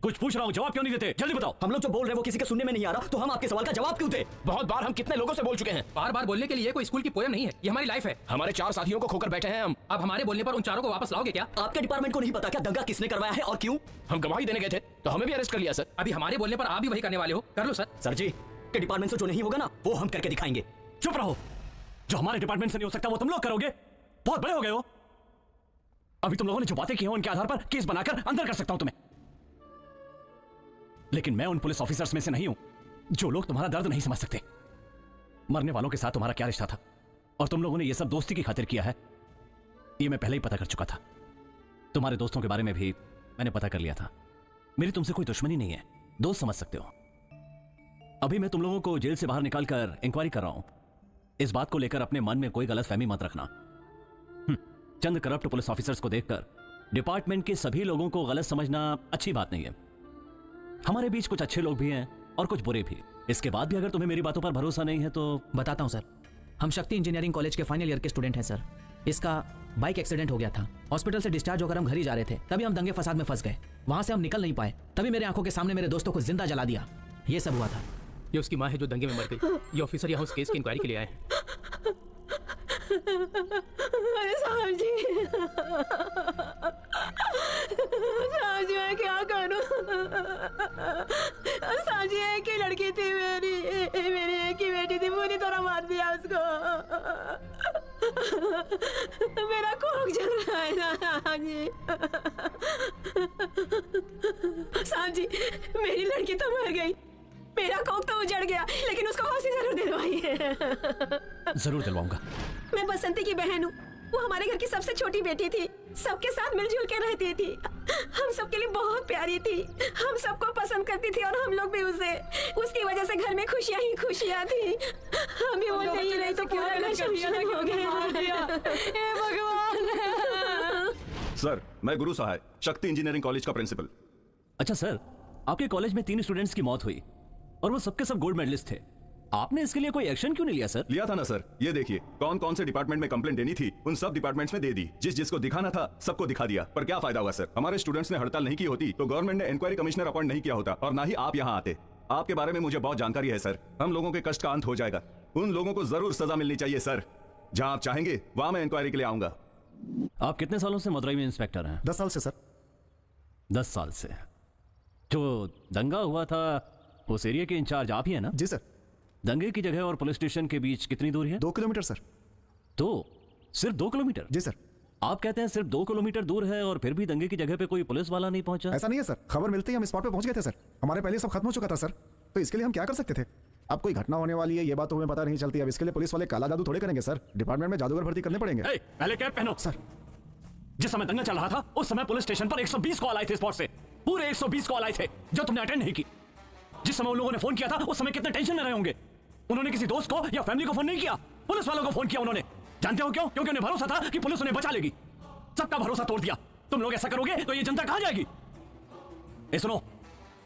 A: कुछ पूछ रहा हूं, जवाब क्यों नहीं देते? जल्दी बताओ।
J: हम लोग जो बोल रहे हैं वो किसी के सुनने में नहीं आ रहा, तो हम आपके सवाल का जवाब क्यों दे?
M: बहुत बार हम कितने लोगों से बोल चुके हैं। बार बार बोलने के लिए कोई स्कूल की पोएम नहीं है, ये हमारी लाइफ है। हमारे 4 साथियों को खोकर बैठे हैं हम। अब हमारे बोलने पर उन चारों को वापस लाओगे क्या?
J: आपके डिपार्टमेंट को नहीं पता क्या दंगा किसने करवाया है और क्यों?
M: हम गवाही देने गए थे तो हमें भी अरेस्ट कर लिया सर। अभी हमारे बोलने पर आप भी वही करने वाले हो? कर लो सर।
J: सर जी के डिपार्टमेंट से जो नहीं होगा ना वो हम करके दिखाएंगे।
A: चुप रहो। जो हमारे डिपार्टमेंट से नहीं हो सकता वो तुम लोग करोगे? बहुत बड़े हो गए हो। अभी तुम लोगों ने जो बातें की हैं उनके आधार पर केस बनाकर अंदर कर सकता हूं तुम्हें। लेकिन मैं उन पुलिस ऑफिसर्स में से नहीं हूं जो लोग तुम्हारा दर्द नहीं समझ सकते। मरने वालों के साथ तुम्हारा क्या रिश्ता था और तुम लोगों ने यह सब दोस्ती की खातिर किया है, यह मैं पहले ही पता कर चुका था। तुम्हारे दोस्तों के बारे में भी मैंने पता कर लिया था। मेरी तुमसे कोई दुश्मनी नहीं है, दोस्त समझ सकते हो। अभी मैं तुम लोगों को जेल से बाहर निकालकर इंक्वायरी कर रहा हूं। इस बात को लेकर अपने मन में कोई गलतफहमी मत रखना। चंद करप्ट पुलिस ऑफिसर्स को देखकर डिपार्टमेंट के सभी लोगों को गलत समझना अच्छी बात नहीं है। हमारे बीच कुछ अच्छे लोग भी हैं और कुछ बुरे भी। इसके बाद भी अगर तुम्हें मेरी बातों पर भरोसा नहीं है तो
G: बताता हूं सर। हम शक्ति इंजीनियरिंग कॉलेज के फाइनल ईयर के स्टूडेंट हैं सर। इसका बाइक एक्सीडेंट हो गया था। हॉस्पिटल से डिस्चार्ज होकर हम घर ही जा रहे थे, तभी हम दंगे फसाद में फंस गए। वहां से हम निकल नहीं पाए, तभी मेरे आंखों के सामने मेरे दोस्तों को जिंदा जला दिया। ये सब हुआ था।
M: ये उसकी माँ है जो दंगे में मर गई। ये ऑफिसर यहाँ उस केस की इंक्वायरी के लिए आए हैं।
P: साहब जी मैं क्या करूं? साहब जी एक ही लड़की थी मेरी एक ही बेटी थी, पूरी तरह मार दिया उसको। मेरा कोख जल रहा है साहब जी। साहब जी मेरी लड़की तो मर गई, मेरा कोख तो उजड़ गया, लेकिन उसको फांसी जरूर दिलवाई है।
A: जरूर दिलवाऊंगा।
P: मैं बसंती की बहन हूँ, वो हमारे घर की सबसे छोटी बेटी थी। सबके साथ मिलजुल के रहती थी, हम सबके लिए बहुत प्यारी थी, हम सबको पसंद करती थी और हम लोग भी उसे। उसकी वजह से घर में खुशियाँ ही खुशियाँ थी। हम भी बोलते ही नहीं तो पूरा घर शमशान हो गया। हे भगवान।
C: सर मैं गुरु सहाय, शक्ति इंजीनियरिंग कॉलेज का प्रिंसिपल।
A: अच्छा सर, आपके कॉलेज में 3 स्टूडेंट्स की मौत हुई और वो सबके सब गोल्ड मेडलिस्ट थे। आपने इसके लिए कोई एक्शन क्यों नहीं लिया सर?
C: लिया था ना सर। ये देखिए कौन कौन से डिपार्टमेंट में कंप्लेंट देनी थी उन सब डिपार्टमेंट्स में दे दी। जिसको दिखाना था सबको दिखा दिया। पर क्या फायदा हुआ सर? हमारे स्टूडेंट्स ने हड़ताल नहीं की होती तो गवर्नमेंट ने इंक्वायरी कमिश्नर अपॉइंट नहीं किया होता और ना ही आप यहाँ आते। आपके बारे में मुझे बहुत जानकारी है सर। हम लोगों के कष्ट का अंत हो जाएगा। उन लोगों को जरूर सजा मिलनी चाहिए सर। जहाँ आप चाहेंगे वहां मैं इंक्वायरी के लिए आऊंगा।
A: आप कितने सालों से मदुरई में इंस्पेक्टर हैं?
E: 10 साल से सर।
A: 10 साल से। जो दंगा हुआ था उस एरिया के इंचार्ज आप ही है ना?
E: जी सर।
A: दंगे की जगह और पुलिस स्टेशन के बीच कितनी दूरी है?
E: 2 किलोमीटर सर।
A: तो सिर्फ 2 किलोमीटर?
E: जी सर।
A: आप कहते हैं सिर्फ 2 किलोमीटर दूर है और फिर भी दंगे की जगह पे कोई पुलिस वाला नहीं पहुंचा?
E: ऐसा नहीं है सर, खबर मिलते ही हम स्पॉट पे पहुंच गए थे सर। हमारे पहले सब खत्म हो चुका था सर, तो इसके लिए हम क्या कर सकते थे? अब कोई घटना होने वाली है ये बात तो हमें पता नहीं चलती। अब इसके लिए पुलिस वाले काला जादू थोड़े करेंगे सर। डिपार्टमेंट में जादूगर भर्ती करने पड़ेंगे।
A: पहले कैप पहनो
E: सर।
A: जिस समय दंगा चल रहा था उस समय पुलिस स्टेशन पर 120 कॉल आए थे स्पॉट से। पूरे 120 कॉल आए थे जो तुमने अटेंड नहीं की। जिस समय उन लोगों ने फोन किया था उस समय कितने टेंशन में रहे होंगे। उन्होंने किसी दोस्त को या फैमिली को फोन नहीं किया, पुलिस वालों को फोन किया उन्होंने। जानते हो क्यों? क्योंकि उन्हें भरोसा था कि पुलिस उन्हें बचा लेगी। सबका भरोसा तोड़ दिया। तुम लोग ऐसा करोगे तो ये जनता कहां जाएगी? सुनो,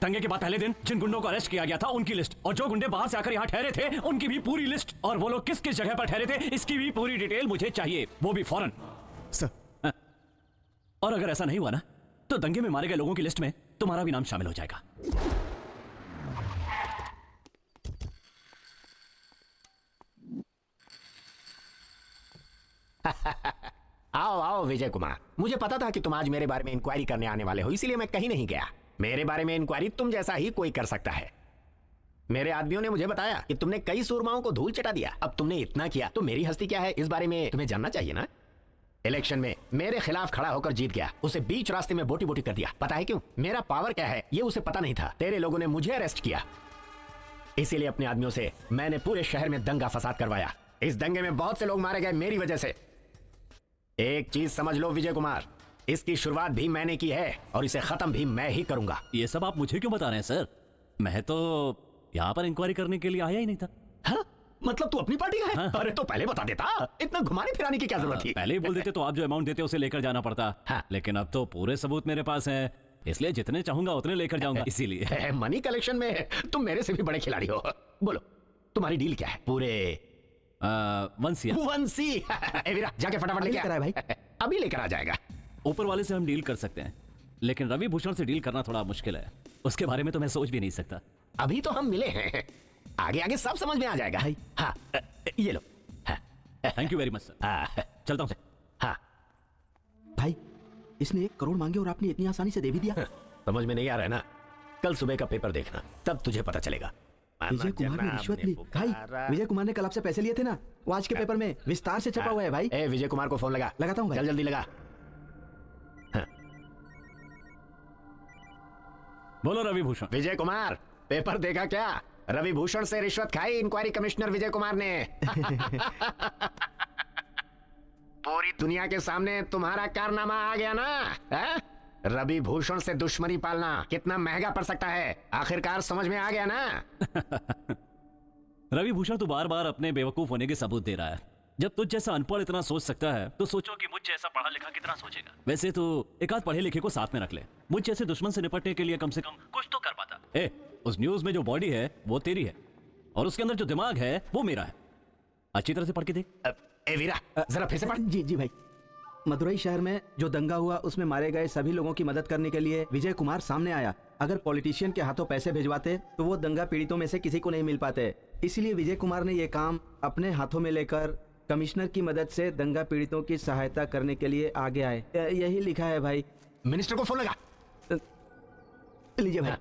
A: दंगे के बाद पहले दिन जिन गुंडों को अरेस्ट किया गया था उनकी लिस्ट और जो गुंडे बाहर से आकर यहाँ ठहरे थे उनकी भी पूरी लिस्ट और वो लोग किस किस जगह पर ठहरे थे इसकी भी पूरी डिटेल मुझे चाहिए, वो भी फौरन
E: सर।
A: और अगर ऐसा नहीं हुआ ना तो दंगे में मारे गए लोगों की लिस्ट में तुम्हारा भी नाम शामिल हो जाएगा।
D: आओ आओ विजय कुमार, मुझे पता था कि तुम आज मेरे बारे में इंक्वायरी करने आने वाले हो, इसीलिए मैं कहीं नहीं गया। मेरे बारे में इंक्वायरी तुम जैसा ही कोई कर सकता है। मेरे आदमियों ने मुझे बताया कि तुमने कई सूरमाओं को धूल चटा दिया। अब तुमने इतना किया तो मेरी हस्ती क्या है इस बारे में तुम्हें जानना चाहिए ना। इलेक्शन में मेरे खिलाफ खड़ा होकर जीत गया, उसे बीच रास्ते में बोटी बोटी कर दिया। पता है क्यों? मेरा पावर क्या है ये उसे पता नहीं था। तेरे लोगों ने मुझे अरेस्ट किया, इसीलिए अपने आदमियों से मैंने पूरे शहर में दंगा फसाद करवाया। इस दंगे में बहुत से लोग मारे गए मेरी वजह से। एक चीज समझ लो विजय कुमार, इसकी शुरुआत भी मैंने की है और इसे खत्म भी मैं ही करूंगा।
A: ये सब आप मुझे क्यों बता रहे हैं सर? मैं तो यहाँ पर इंक्वायरी करने के लिए आया ही नहीं था।
D: हाँ? मतलब तू अपनी पार्टी का है? हाँ। अरे तो पहले बता देता, इतना घुमाने फिराने की क्या जरूरत थी?
A: पहले ही बोल देते तो आप जो अमाउंट देते उसे लेकर जाना पड़ता। हाँ। लेकिन अब तो पूरे सबूत मेरे पास हैं, इसलिए जितने चाहूंगा उतने लेकर जाऊंगा। इसीलिए
D: मनी कलेक्शन में तुम मेरे से भी बड़े खिलाड़ी हो। बोलो तुम्हारी डील क्या है? पूरे
A: 1
D: सी। वीरा जाके फटाफट लेके आ भाई, अभी लेकर आ जाएगा।
A: ऊपर वाले से हम डील कर सकते हैं, लेकिन रवि भूषण से डील करना थोड़ा मुश्किल है। उसके बारे में तो मैं सोच भी नहीं सकता।
D: अभी तो हम मिले हैं, आगे आगे सब समझ में आ जाएगा। हाँ ये लो।
A: Thank you very much sir. चलता हूँ।
D: हाँ
G: भाई इसने 1 करोड़ मांगे और आपने इतनी आसानी से दे भी दिया।
D: समझ में नहीं आ रहा है ना? कल सुबह का पेपर देखना, तब तुझे पता चलेगा।
G: विजय कुमार ने रिश्वत ली। भाई विजय कुमार ने कल आपसे पैसे लिए थे ना, वो आज के पेपर में विस्तार से छपा हुआ है। भाई
D: विजय कुमार को फोन लगा।
G: लगाता हूँ,
D: चल जल्दी लगा।
A: बोलो रवि भूषण।
D: विजय कुमार पेपर देखा क्या? रवि भूषण से रिश्वत खाई इंक्वायरी कमिश्नर विजय कुमार ने। पूरी दुनिया के सामने तुम्हारा कारनामा आ गया ना। है? रवि भूषण से दुश्मनी पालना कितना महंगा पड़ सकता है, आखिरकार समझ में आ गया ना।
A: रवि भूषण तो बार बार अपने बेवकूफ होने के सबूत दे रहा है। जब तुझ जैसा अनपढ़ इतना सोच सकता है तो सोचो कि मुझ जैसा पढ़ा लिखा कितना सोचेगा। वैसे तो एक आध पढ़े लिखे को साथ में रख ले, मुझ जैसे दुश्मन से निपटने के लिए कम से कम कुछ तो कर पाता। उस न्यूज में जो बॉडी है वो तेरी है और उसके अंदर जो दिमाग है वो मेरा है। अच्छी तरह से पढ़ के देख।
D: वीरा जरा फिर से पढ़।
G: जी भाई। मदुरई शहर में जो दंगा हुआ उसमें मारे गए सभी लोगों की मदद करने के लिए विजय कुमार सामने आया। अगर पॉलिटिशियन के हाथों पैसे भिजवाते तो वो दंगा पीड़ितों में से किसी को नहीं मिल पाते, इसलिए विजय कुमार ने ये काम अपने हाथों में लेकर कमिश्नर की मदद से दंगा पीड़ितों की सहायता करने के लिए आगे आए। यही लिखा है भाई।
D: मिनिस्टर को फोन लगा।
G: लीजिए भाई।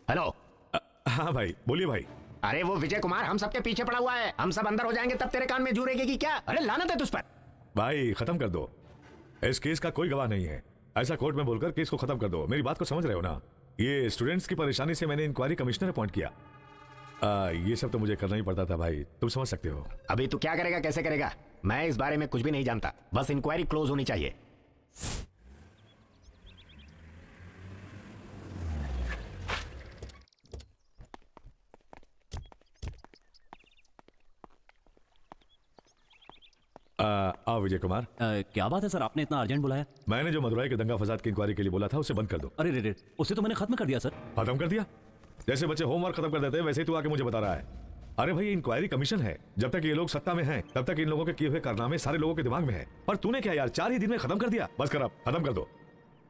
D: हेलो।
O: हाँ भाई बोलिए भाई।
D: अरे वो विजय कुमार हम सबके पीछे पड़ा हुआ है, हम सब अंदर हो जाएंगे तब तेरे कान में जू रहेगी क्या? अरे लानत है तुझ पर।
O: भाई खत्म कर दो, इस केस का कोई गवाह नहीं है, ऐसा कोर्ट में बोलकर केस को खत्म कर दो। मेरी बात को समझ रहे हो ना? ये स्टूडेंट्स की परेशानी से मैंने इंक्वायरी कमिश्नर अपॉइंट किया। ये सब तो मुझे करना ही पड़ता था भाई, तुम समझ सकते हो।
D: अभी तू क्या करेगा, कैसे करेगा, मैं इस बारे में कुछ भी नहीं जानता, बस इंक्वायरी क्लोज होनी चाहिए।
O: आओ विजय कुमार।
A: क्या बात है सर, आपने इतना अर्जेंट बुलाया?
O: मैंने जो मदुरई के दंगा फसाद की इंक्वायरी के लिए बोला था उसे बंद कर दो।
A: अरे रे, उसे तो मैंने खत्म कर दिया सर।
O: खत्म कर दिया? जैसे बच्चे होमवर्क खत्म कर देते हैं वैसे ही तू आके मुझे बता रहा है। अरे भाई इंक्वायरी कमीशन है, जब तक ये लोग सत्ता में हैं तब तक इन लोगों के किए हुए कारनामे सारे लोगों के दिमाग में है। पर तूने क्या यार 4 ही दिन में खत्म कर दिया। बस कर, अब खत्म कर दो।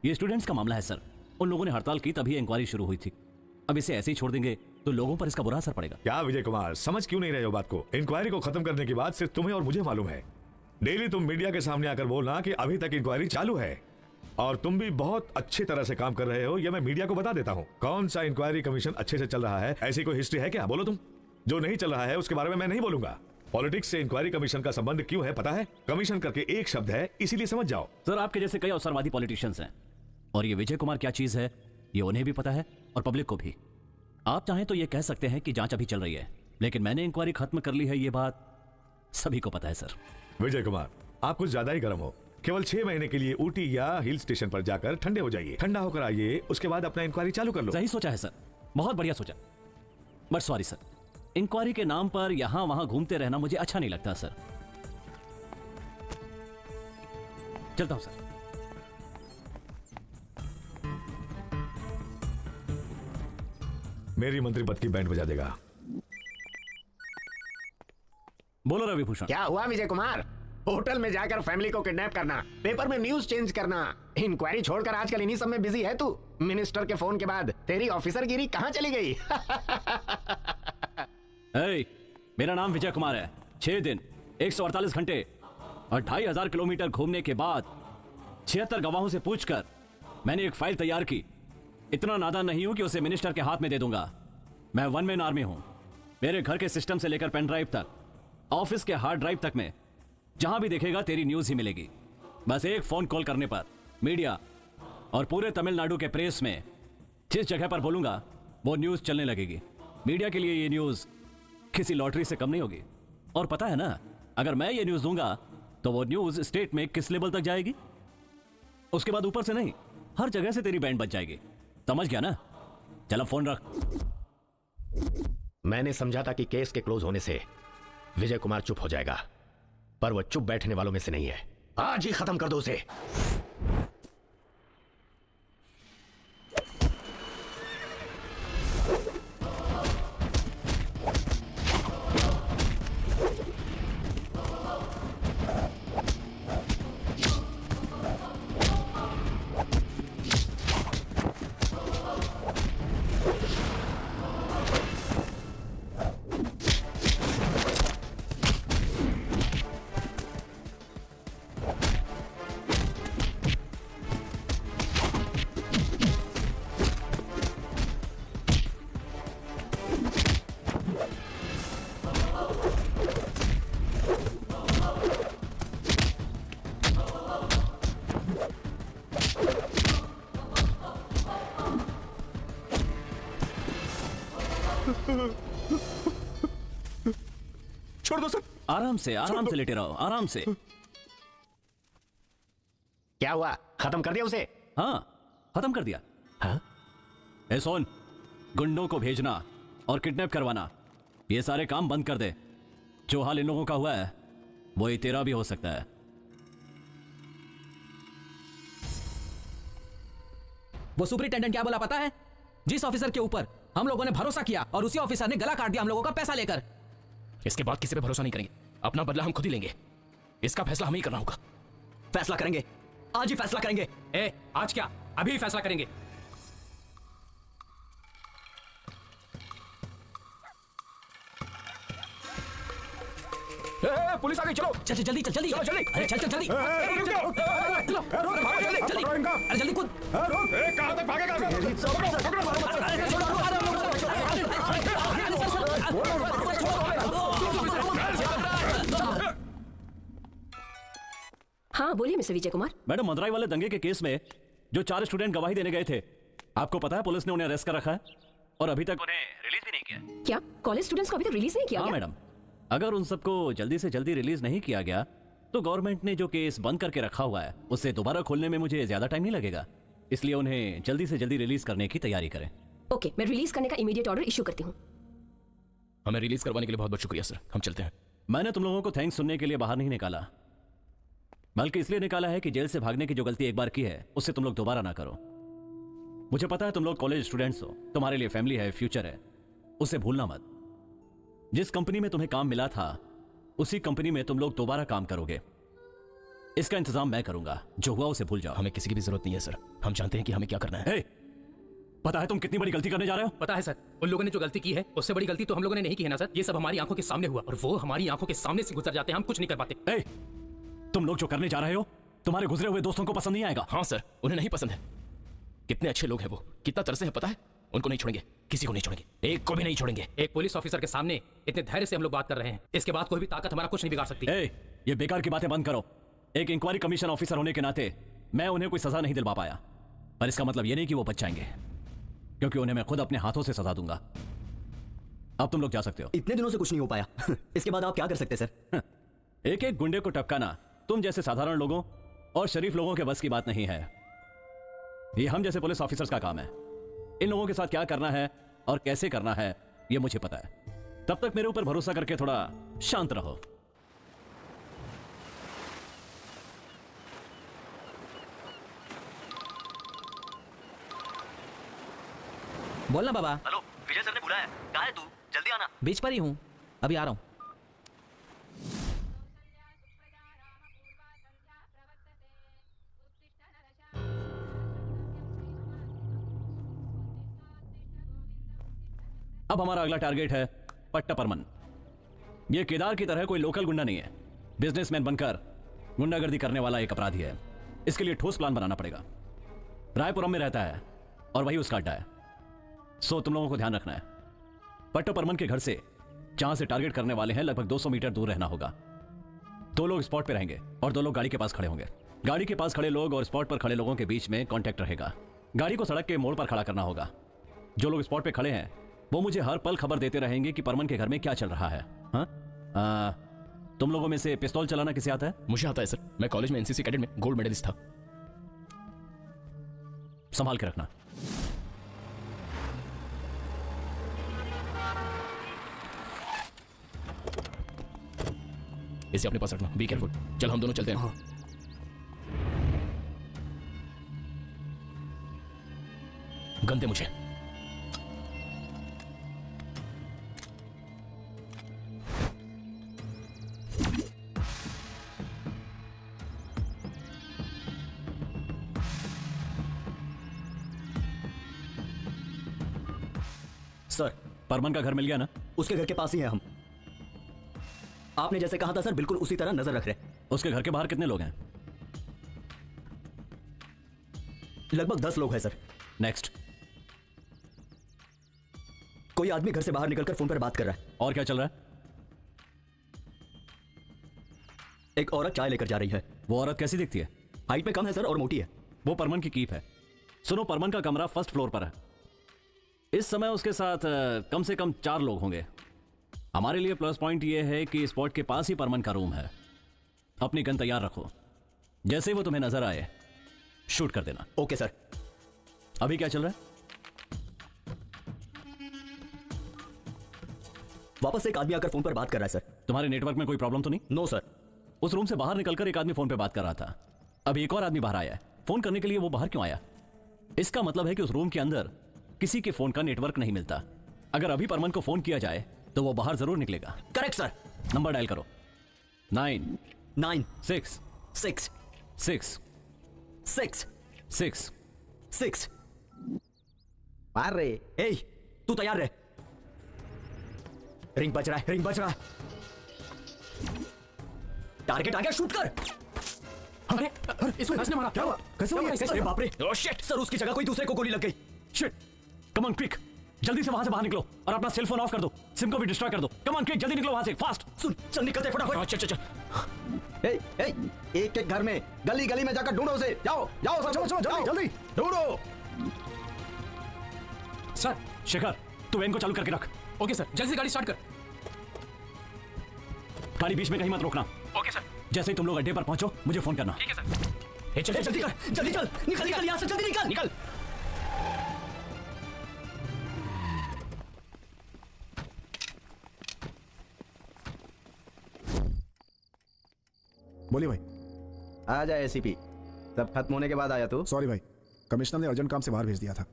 A: ये स्टूडेंट्स का मामला है सर, उन लोगों ने हड़ताल की तभी इंक्वायरी शुरू हुई थी। अब इसे ऐसे ही छोड़ देंगे तो लोगों पर इसका बुरा असर पड़ेगा।
O: क्या विजय कुमार समझ क्यों नहीं रहे हो बात को? इंक्वायरी को खत्म करने की बात सिर्फ तुम्हें और मुझे मालूम है। डेली तुम मीडिया के सामने आकर बोलना कि अभी तक इंक्वायरी चालू है और तुम भी बहुत अच्छी तरह से काम कर रहे हो, यह मैं मीडिया को बता देता हूँ। कौन सा इंक्वायरी कमीशन अच्छे से चल रहा है ऐसी कोई हिस्ट्री है क्या? बोलो तुम। जो नहीं चल रहा है उसके बारे में मैं नहीं बोलूंगा। पॉलिटिक्स से इंक्वायरी कमीशन का संबंध क्यों है पता है? कमीशन करके एक शब्द है, इसीलिए समझ जाओ।
A: सर आपके जैसे कई अवसरवादी पॉलिटिशियंस हैं और ये विजय कुमार क्या चीज है ये उन्हें भी पता है और पब्लिक को भी। आप चाहें तो ये कह सकते हैं कि जांच अभी चल रही है, लेकिन मैंने इंक्वायरी खत्म कर ली है, ये बात सभी को पता है सर।
O: विजय कुमार आप कुछ ज्यादा ही गर्म हो। केवल 6 महीने के लिए ऊटी या हिल स्टेशन पर जाकर ठंडे हो जाइए, ठंडा होकर आइए, उसके बाद अपना इंक्वायरी चालू कर लो।
A: सही सोचा है सर, बहुत बढ़िया सोचा। बट सॉरी सर, इंक्वायरी के नाम पर यहां वहां घूमते रहना मुझे अच्छा नहीं लगता सर। चलता हूं सर।
O: मेरी मंत्री पद की बैंड बजा देगा।
A: बोलो रवि भूषण।
D: क्या हुआ विजय कुमार? होटल में जाकर फैमिली को किडनैप करना, पेपर में न्यूज चेंज करना, इंक्वायरी छोड़कर आजकल इन्हीं सब में बिजी है तू। मिनिस्टर के फोन के बाद तेरी ऑफिसरगिरी कहां चली गई?
A: मेरा नाम विजय कुमार है। 6 दिन 148 घंटे और 2500 किलोमीटर घूमने के बाद 76 गवाहों से पूछकर मैंने एक फाइल तैयार की। इतना नादान नहीं हूं कि उसे मिनिस्टर के हाथ में दे दूंगा। मैं वन मैन आर्मी हूं। मेरे घर के सिस्टम से लेकर पेन ड्राइव तक, ऑफिस के हार्ड ड्राइव तक में जहां भी देखेगा तेरी न्यूज ही मिलेगी। बस एक फोन कॉल करने पर मीडिया और पूरे तमिलनाडु के प्रेस में जिस जगह पर बोलूंगा वो न्यूज चलने लगेगी। मीडिया के लिए ये न्यूज किसी लॉटरी से कम नहीं होगी। और पता है ना, अगर मैं ये न्यूज दूंगा तो वो न्यूज स्टेट में किस लेवल तक जाएगी, उसके बाद ऊपर से नहीं, हर जगह से तेरी बैंड बच जाएगी। समझ गया ना? चलो फोन रख।
D: मैंने समझा था कि केस के क्लोज होने से विजय कुमार चुप हो जाएगा, पर वो चुप बैठने वालों में से नहीं है। आज ही खत्म कर दो उसे।
A: छोड़ दो सर। आराम से लेटे रहो, आराम से।
D: क्या हुआ? खत्म कर दिया उसे?
A: हाँ, खत्म कर दिया।
D: हाँ?
A: ए सोन, गुंडों को भेजना और किडनैप करवाना, ये सारे काम बंद कर दे। जो हाल इन लोगों का हुआ है वही तेरा भी हो सकता है।
G: वो सुपरिटेंडेंट क्या बोला पता है? जिस ऑफिसर के ऊपर हम लोगों ने भरोसा किया और उसी ऑफिसर ने गला काट दिया हम लोगों का पैसा लेकर।
M: इसके बाद किसी पे भरोसा नहीं करेंगे। अपना बदला हम खुद ही लेंगे। इसका फैसला हमें ही करना होगा।
J: फैसला करेंगे, आज ही फैसला करेंगे।
M: आज क्या? अभी ही फैसला करेंगे।
L: पुलिस आ गई, चलो
G: चल जल्दी चल जल्दी
L: चलो जल्दी।
G: अरे चल जल्दी अरे जल्दी कूद।
L: कहां तक भागेगा?
N: हाँ बोलिए मिस्टर विजय कुमार।
A: मैडम, मदुराई वाले दंगे के केस में जो 4 स्टूडेंट गवाही देने गए थे, आपको पता है पुलिस ने उन्हें अरेस्ट कर रखा है और अभी तक उन्हें रिलीज भी नहीं किया।
N: क्या कॉलेज स्टूडेंट्स को अभी तक रिलीज नहीं किया
A: हाँ
N: गया?
A: मैडम, अगर उन सबको जल्दी से जल्दी रिलीज नहीं किया गया तो गवर्नमेंट ने जो केस बंद करके रखा हुआ है उससे दोबारा खोलने में मुझे ज्यादा टाइम नहीं लगेगा। इसलिए उन्हें जल्दी से जल्दी रिलीज करने की तैयारी करें।
N: ओके, मैं रिलीज करने का इमीडिएट ऑर्डर इशू करती हूँ।
M: हमें रिलीज करवाने के लिए बहुत बहुत शुक्रिया सर। हम चलते हैं।
A: मैंने तुम लोगों को थैंक्स सुनने के लिए बाहर नहीं निकाला, बल्कि इसलिए निकाला है कि जेल से भागने की जो गलती एक बार की है उससे तुम लोग दोबारा ना करो। मुझे पता है तुम लोग कॉलेज स्टूडेंट्स हो, तुम्हारे लिए फैमिली है, फ्यूचर है, उसे भूलना मत। जिस कंपनी में तुम्हें काम मिला था उसी कंपनी में तुम लोग दोबारा काम करोगे। इसका इंतजाम मैं करूंगा। जो हुआ उसे भूल जाओ।
M: हमें किसी की भी जरूरत नहीं है सर। हम जानते हैं कि हमें क्या करना है।
A: पता है तुम कितनी बड़ी गलती करने जा रहे हो?
M: पता है सर। उन लोगों ने जो गलती की है उससे बड़ी गलती तो हम लोगों ने नहीं की है ना सर। ये सब हमारी आंखों के सामने हुआ और वो हमारी आंखों के सामने से गुजर जाते हैं। हम कुछ नहीं कर पाते।
A: तुम लोग जो करने जा रहे हो तुम्हारे गुजरे हुए दोस्तों को पसंद नहीं आएगा।
M: हाँ सर, उन्हें नहीं पसंद है। कितने अच्छे लोग हैं वो, कितना तरसे हैं पता है। उनको नहीं छोड़ेंगे, किसी को नहीं छोड़ेंगे, एक को भी नहीं छोड़ेंगे। एक पुलिस ऑफिसर के सामने इतने धैर्य से हम लोग बात कर रहे हैं, इसके बाद कोई भी ताकत हमारा कुछ नहीं बिगाड़ सकती।
A: ये बेकार की बातें बंद करो। एक इंक्वायरी कमीशन ऑफिसर होने के नाते मैं उन्हें कोई सजा नहीं दिलवा पाया, पर इसका मतलब यह नहीं कि वो बच जाएंगे, क्योंकि उन्हें मैं खुद अपने हाथों से सजा दूंगा। अब तुम लोग जा सकते हो।
J: इतने दिनों से कुछ नहीं हो पाया इसके बाद आप क्या कर सकते सर?
A: एक एक गुंडे को टपकाना तुम जैसे साधारण लोगों और शरीफ लोगों के बस की बात नहीं है। ये हम जैसे पुलिस ऑफिसर्स का काम है। इन लोगों के साथ क्या करना है और कैसे करना है ये मुझे पता है। तब तक मेरे ऊपर भरोसा करके थोड़ा शांत रहो।
G: बोलना बाबा।
J: हेलो, विजय सर ने बुलाया। कहाँ है तू? जल्दी आना।
G: बीच पर ही हूँ, अभी आ रहा हूँ।
A: अब हमारा अगला टारगेट है पट्टा परमन। यह केदार की तरह कोई लोकल गुंडा नहीं है। बिजनेसमैन बनकर गुंडागर्दी करने वाला एक अपराधी है। इसके लिए ठोस प्लान बनाना पड़ेगा। रायपुरम में रहता है और वही उसका अड्डा है। सो तुम लोगों को ध्यान रखना है। पट्टा परमन के घर से जहां से टारगेट करने वाले हैं लगभग 200 मीटर दूर रहना होगा। 2 लोग स्पॉट पे रहेंगे और 2 लोग गाड़ी के पास खड़े होंगे। गाड़ी के पास खड़े लोग और स्पॉट पर खड़े लोगों के बीच में कांटेक्ट रहेगा। गाड़ी को सड़क के मोड़ पर खड़ा करना होगा। जो लोग स्पॉट पे खड़े हैं वो मुझे हर पल खबर देते रहेंगे कि परमन के घर में क्या चल रहा है। तुम लोगों में से पिस्तौल चलाना किसे आता है?
M: मुझे आता है सर, मैं कॉलेज में एनसीसी कैडेट में गोल्ड मेडलिस्ट था।
A: संभाल के रखना।
M: इसे अपने पास रखना, बी केयरफुल। चल हम दोनों चलते हैं। गन दे मुझे।
J: सर,
A: परमन का घर मिल गया ना?
J: उसके घर के पास ही है हम। आपने जैसे कहा था सर, बिल्कुल उसी तरह नजर रख रहे।
A: उसके घर के बाहर कितने लोग हैं?
J: लगभग 10 लोग हैं सर।
A: नेक्स्ट।
J: कोई आदमी घर से बाहर निकलकर फोन पर बात कर रहा है।
A: और क्या चल रहा है?
J: एक औरत चाय लेकर जा रही है।
A: वो औरत कैसी दिखती है?
J: हाइट में कम है सर और मोटी है।
A: वो परमन की कीप है। सुनो, परमन का कमरा फर्स्ट फ्लोर पर है। इस समय उसके साथ कम से कम 4 लोग होंगे। हमारे लिए प्लस पॉइंट ये है कि स्पॉट के पास ही परमन का रूम है। अपनी गन तैयार रखो, जैसे ही वो तुम्हें नजर आए शूट कर देना।
J: Okay sir.
A: अभी क्या चल रहा है?
J: वापस से एक आदमी आकर फोन पर बात कर रहा है सर।
A: तुम्हारे नेटवर्क में कोई प्रॉब्लम तो नहीं?
J: No sir.
A: उस रूम से बाहर निकलकर एक आदमी फोन पे बात कर रहा था। अभी एक और आदमी बाहर आया है। फोन करने के लिए वो बाहर क्यों आया? इसका मतलब है कि उस रूम के अंदर किसी के फोन का नेटवर्क नहीं मिलता। अगर अभी परमन को फोन किया जाए तो वो बाहर जरूर निकलेगा।
J: Correct sir.
A: नंबर डायल करो। 9
J: 9
A: 6
J: 6
A: 6
J: 6
A: 6
J: 6।
I: मार रे।
J: ए, तू तैयार रहे। रिंग बज रहा है, रिंग बज रहा है। टारगेट आ गया, शूट कर।
M: अरे इसको किसने मारा?
J: क्या हुआ? कैसे हुआ?
M: अरे
J: बाप रे।
M: Oh shit.
J: सर, उसकी जगह कोई दूसरे को गोली लग गई।
A: शिट। कम ऑन क्विक, जल्दी से वहां से बाहर निकलो और अपना सेल फोन ऑफ कर दो। सिम को भी डिस्ट्रॉय कर दो। कम ऑन क्विक, जल्दी निकलो वहां से, फास्ट।
J: सुन, चल निकलते फटाफट।
M: चल।
I: एक एक घर में गली गली में जाकर ढूंढो उसे। जाओ जाओ सब,
E: चलो जल्दी जल्दी
I: ढूंढो।
A: सर, शेखर तू वैन को चालू करके रख।
M: ओके सर, जल्दी से गाड़ी स्टार्ट कर।
A: गाड़ी बीच में कहीं मत रोकना।
M: Okay sir.
A: जैसे ही तुम लोग अड्डे पर पहुंचो मुझे फोन करना।
M: ठीक है सर।
J: चल जल्दी कर, जल्दी चल, निकल यहाँ से, जल्दी निकल।
E: बोलिए भाई।
I: आ जा एसीपी, सब खत्म होने के बाद आया तू।
E: सॉरी भाई, कमिश्नर ने अर्जेंट काम से बाहर भेज दिया था।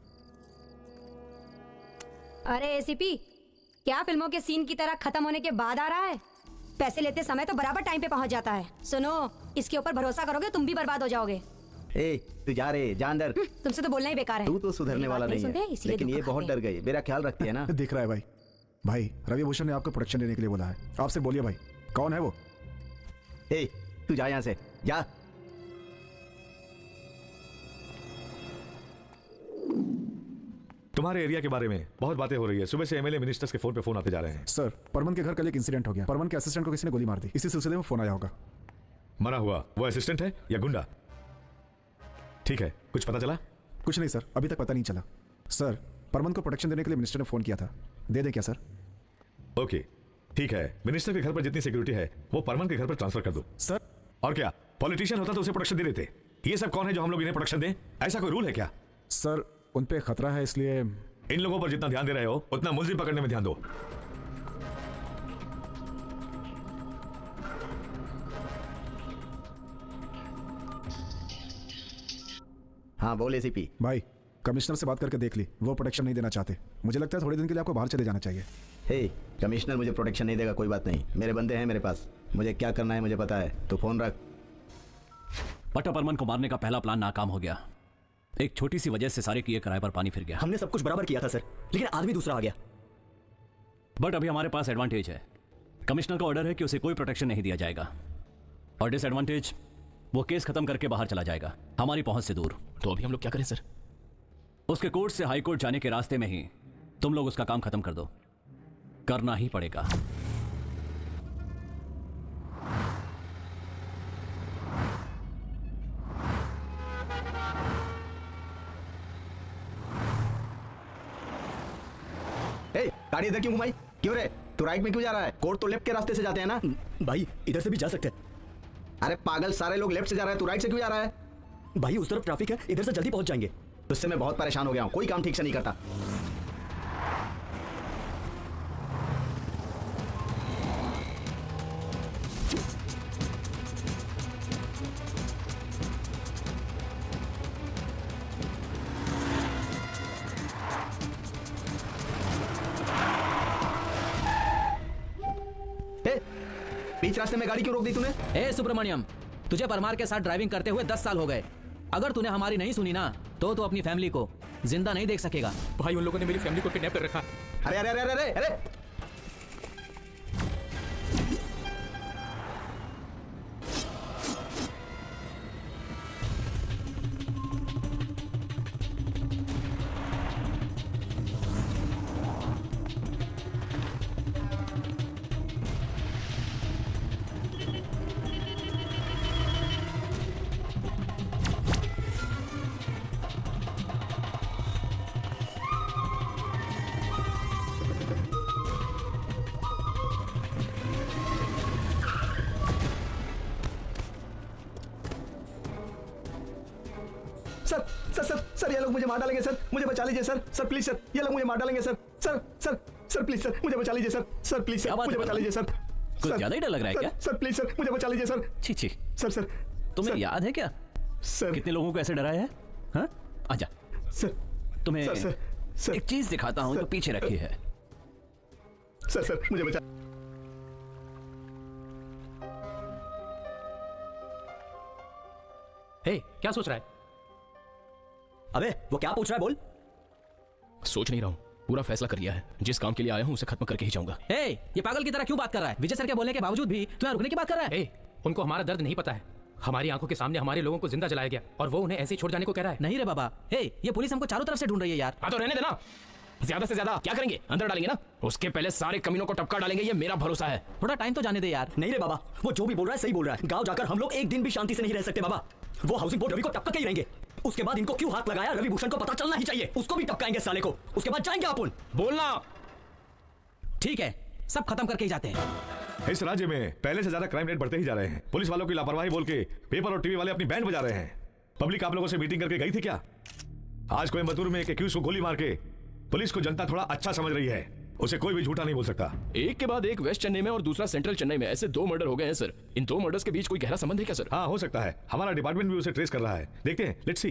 K: अरे एसीपी, क्या फिल्मों के सीन की तरह खत्म होने के बाद आ रहा है? पैसे लेते समय तो बराबर टाइम पे पहुंच जाता है। सुनो, इसके ऊपर भरोसा करोगे तुम भी बर्बाद हो जाओगे।
I: ए, तू जा रे, जा अंदर।
K: तुमसे तो बोलना ही बेकार है।
I: तू तो सुधरने वाला नहीं है, लेकिन ये बहुत डर गई। मेरा ख्याल रखती है ना।
E: दिख रहा है भाई। भाई, रवि भूषण ने आपको प्रोटेक्शन देने के लिए बोला है। आपसे बोलिए भाई, कौन है वो?
I: ए, तू जा यहाँ से, जा।
O: तुम्हारे एरिया के बारे में बहुत बातें हो रही है। सुबह से एमएलए मिनिस्टर्स के फोन पे फोन आते जा रहे हैं।
E: सर, परमन के घर कल एक इंसिडेंट हो गया। परमन के असिस्टेंट को किसी ने गोली मार दी। इसी सिलसिले में फोन आया होगा।
O: मरा हुआ वो असिस्टेंट है या गुंडा? ठीक है, कुछ पता चला?
E: कुछ नहीं सर, अभी तक पता नहीं चला। सर, परमन को प्रोटेक्शन देने के लिए मिनिस्टर ने फोन किया था। दे दे क्या सर?
O: ओके, ठीक है। मिनिस्टर के घर पर जितनी सिक्योरिटी है वो परमन के घर पर ट्रांसफर कर दो।
E: सर,
O: और क्या, पॉलिटिशियन होता तो उसे प्रोटेक्शन दे देते। ये सब कौन है जो हम लोग इन्हें प्रोटेक्शन दें? ऐसा कोई रूल है क्या?
E: सर, उन पे खतरा है, इसलिए
O: इन लोगों पर जितना ध्यान दे रहे हो उतना मुलजिम पकड़ने में ध्यान दो।
I: हाँ बोल एसीपी।
E: भाई, कमिश्नर से बात करके देख ली, वो प्रोटेक्शन नहीं देना चाहते। मुझे लगता है थोड़े दिन के लिए आपको बाहर चले जाना चाहिए।
I: हे, कमिश्नर मुझे प्रोटेक्शन नहीं देगा, कोई बात नहीं। मेरे बंदे हैं मेरे पास, मुझे क्या करना है मुझे पता है। तो फोन रख।
A: पट्टा परमन को मारने का पहला प्लान नाकाम हो गया। एक छोटी सी वजह से सारे किए किराए पर पानी फिर गया।
J: हमने सब कुछ बराबर किया था सर, लेकिन आदमी दूसरा आ गया।
A: बट अभी हमारे पास एडवांटेज है। कमिश्नर का ऑर्डर है कि उसे कोई प्रोटेक्शन नहीं दिया जाएगा, और डिसएडवांटेज, वो केस खत्म करके बाहर चला जाएगा, हमारी पहुंच से दूर।
M: तो अभी हम लोग क्या करें सर?
A: उसके कोर्ट से हाई कोर्ट जाने के रास्ते में ही तुम लोग उसका काम खत्म कर दो। करना ही पड़ेगा।
I: गाड़ी इधर क्यों घुमाई? क्यों रे, तू राइट में क्यों जा रहा है? कोर्ट तो लेफ्ट के रास्ते से जाते हैं ना।
J: भाई इधर से भी जा सकते हैं।
I: अरे पागल, सारे लोग लेफ्ट से जा रहे हैं, तू राइट से क्यों जा रहा है?
J: भाई उस तरफ ट्रैफिक है, इधर से जल्दी पहुंच जाएंगे।
I: उससे मैं बहुत परेशान हो गया हूँ, कोई काम ठीक से नहीं करता। बीच रास्ते में गाड़ी क्यों रोक दी तूने?
G: ए सुब्रमण्यम, तुझे परमार के साथ ड्राइविंग करते हुए 10 साल हो गए। अगर तूने हमारी नहीं सुनी ना तो तू अपनी फैमिली को जिंदा नहीं देख सकेगा।
M: भाई उन लोगों ने मेरी फैमिली को किडनैप कर रखा।
I: अरे अरे अरे अरे अरे सर, ये लोग मुझे मार डालेंगे सर, मुझे बचा लीजिए सर, सर प्लीज सर, ये लोग मुझे मार डालेंगे sir, sir sir sir please sir, मुझे बचा लीजिए सर, सर प्लीज सर, मुझे बचा लीजिए सर।
A: कुछ ज्यादा ही डर लग रहा है क्या?
I: सर प्लीज सर, मुझे बचा लीजिए सर।
A: छी छी
I: सर सर
A: तुम्हें याद है क्या
I: सर
A: कितने लोगों को ऐसे डराया है? हाँ आजा
I: सर,
A: तुम्हें
I: सर,
A: एक चीज दिखाता हूं जो पीछे रखी है।
I: सर मुझे बचा।
M: हे, क्या सोच रहा है?
J: अबे वो क्या पूछ रहा है, बोल।
M: सोच नहीं रहा हूँ, पूरा फैसला कर लिया है। जिस काम के लिए आया हूँ उसे खत्म करके ही जाऊंगा।
G: हे, ये पागल की तरह क्यों बात कर रहा है? विजय सर के बोलने के बावजूद भी तू यहाँ रुकने की बात कर रहा है?
M: उनको हमारा दर्द नहीं पता है। हमारी आंखों के सामने हमारे लोगों को जिंदा जलाया गया और वो उन्हें ऐसे ही छोड़ जाने को कह रहा है।
G: नहीं रे बाबा, ये पुलिस हमको चारों तरफ से ढूंढ रही है यार।
M: हाँ तो रहने देना, ज्यादा से ज्यादा क्या करेंगे, अंदर डालेंगे ना, उसके पहले सारे कमीनों को टपका डालेंगे, ये मेरा भरोसा है।
G: थोड़ा टाइम तो जाने दे यार।
J: नहीं रे बाबा, वो जो भी बोल रहा है सही बोल रहा है। गांव जाकर हम लोग एक दिन भी शांति से नहीं रह सकते बाबा। वो हाउसिंग बोर्ड रवि को टपका के ही रहेंगे। उसके बाद इनको क्यों हाथ लगाया, रवि भूषण को पता चलना ही चाहिए। उसको भी टपकाएंगे साले को, उसके बाद जाएंगे अपन।
M: बोलना
G: ठीक है, सब खत्म करके ही जाते हैं।
O: इस राज्य में पहले से ज्यादा क्राइम रेट बढ़ते ही जा रहे हैं। पुलिस वालों की लापरवाही बोल के पेपर और टीवी वाले अपनी बैंड बजा रहे हैं। पब्लिक आप लोगों से मीटिंग करके गई थी क्या? आज कोयम्बटूर में एक एक्यूज को गोली मार के पुलिस को जनता थोड़ा अच्छा समझ रही है। उसे कोई भी झूठा नहीं बोल सकता।
M: एक के बाद एक वेस्ट चेन्नई में और दूसरा सेंट्रल चेन्नई में ऐसे 2 मर्डर हो गए हैं सर। इन 2 मर्डर्स के बीच कोई गहरा संबंध है क्या सर?
O: हाँ हो सकता है, हमारा डिपार्टमेंट भी उसे ट्रेस कर रहा है। देखते हैं, लेट्स सी।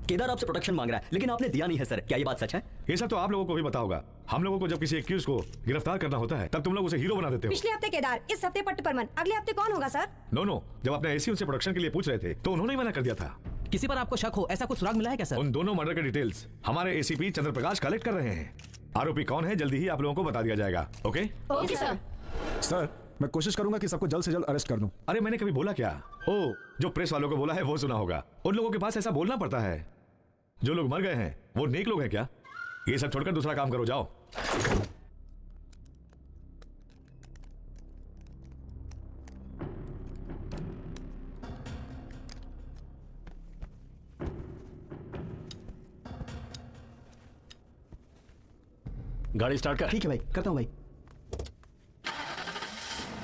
J: केदार आपसे प्रोटेक्शन मांग रहा है लेकिन आपने दिया नहीं है सर, क्या ये बात सच है?
O: ये सब तो आप लोगों को भी पता होगा। हम लोगों को जब किसी एक्यूज को गिरफ्तार करना होता है तब तुम लोग उसे हीरो बना देते हो।
K: पिछले हफ्ते केदार, इस हफ्ते पट्ट परमन, अगले हफ्ते कौन होगा सर?
O: नो, जब अपने एसी उनसे प्रोडक्शन के लिए पूछ रहे थे तो उन्होंने ही मना कर दिया था।
G: किसी पर आपको शक हो, ऐसा कुछ सुराग मिला है क्या सर?
O: उन दोनों मर्डर के डिटेल्स हमारे एसीपी चंद्र प्रकाश कलेक्ट कर रहे हैं। आरोपी कौन है जल्दी ही आप लोगों को बता दिया जाएगा। Okay
K: okay sir.
E: सर मैं कोशिश करूंगा कि सबको जल्द से जल्द अरेस्ट कर दूं।
O: अरे मैंने कभी बोला क्या? ओ, जो प्रेस वालों को बोला है वो सुना होगा। उन लोगों के पास ऐसा बोलना पड़ता है। जो लोग मर गए हैं वो नेक लोग हैं क्या? ये सब छोड़कर दूसरा काम करो, जाओ।
A: गाड़ी स्टार्ट कर।
I: ठीक है भाई, करता हूँ भाई।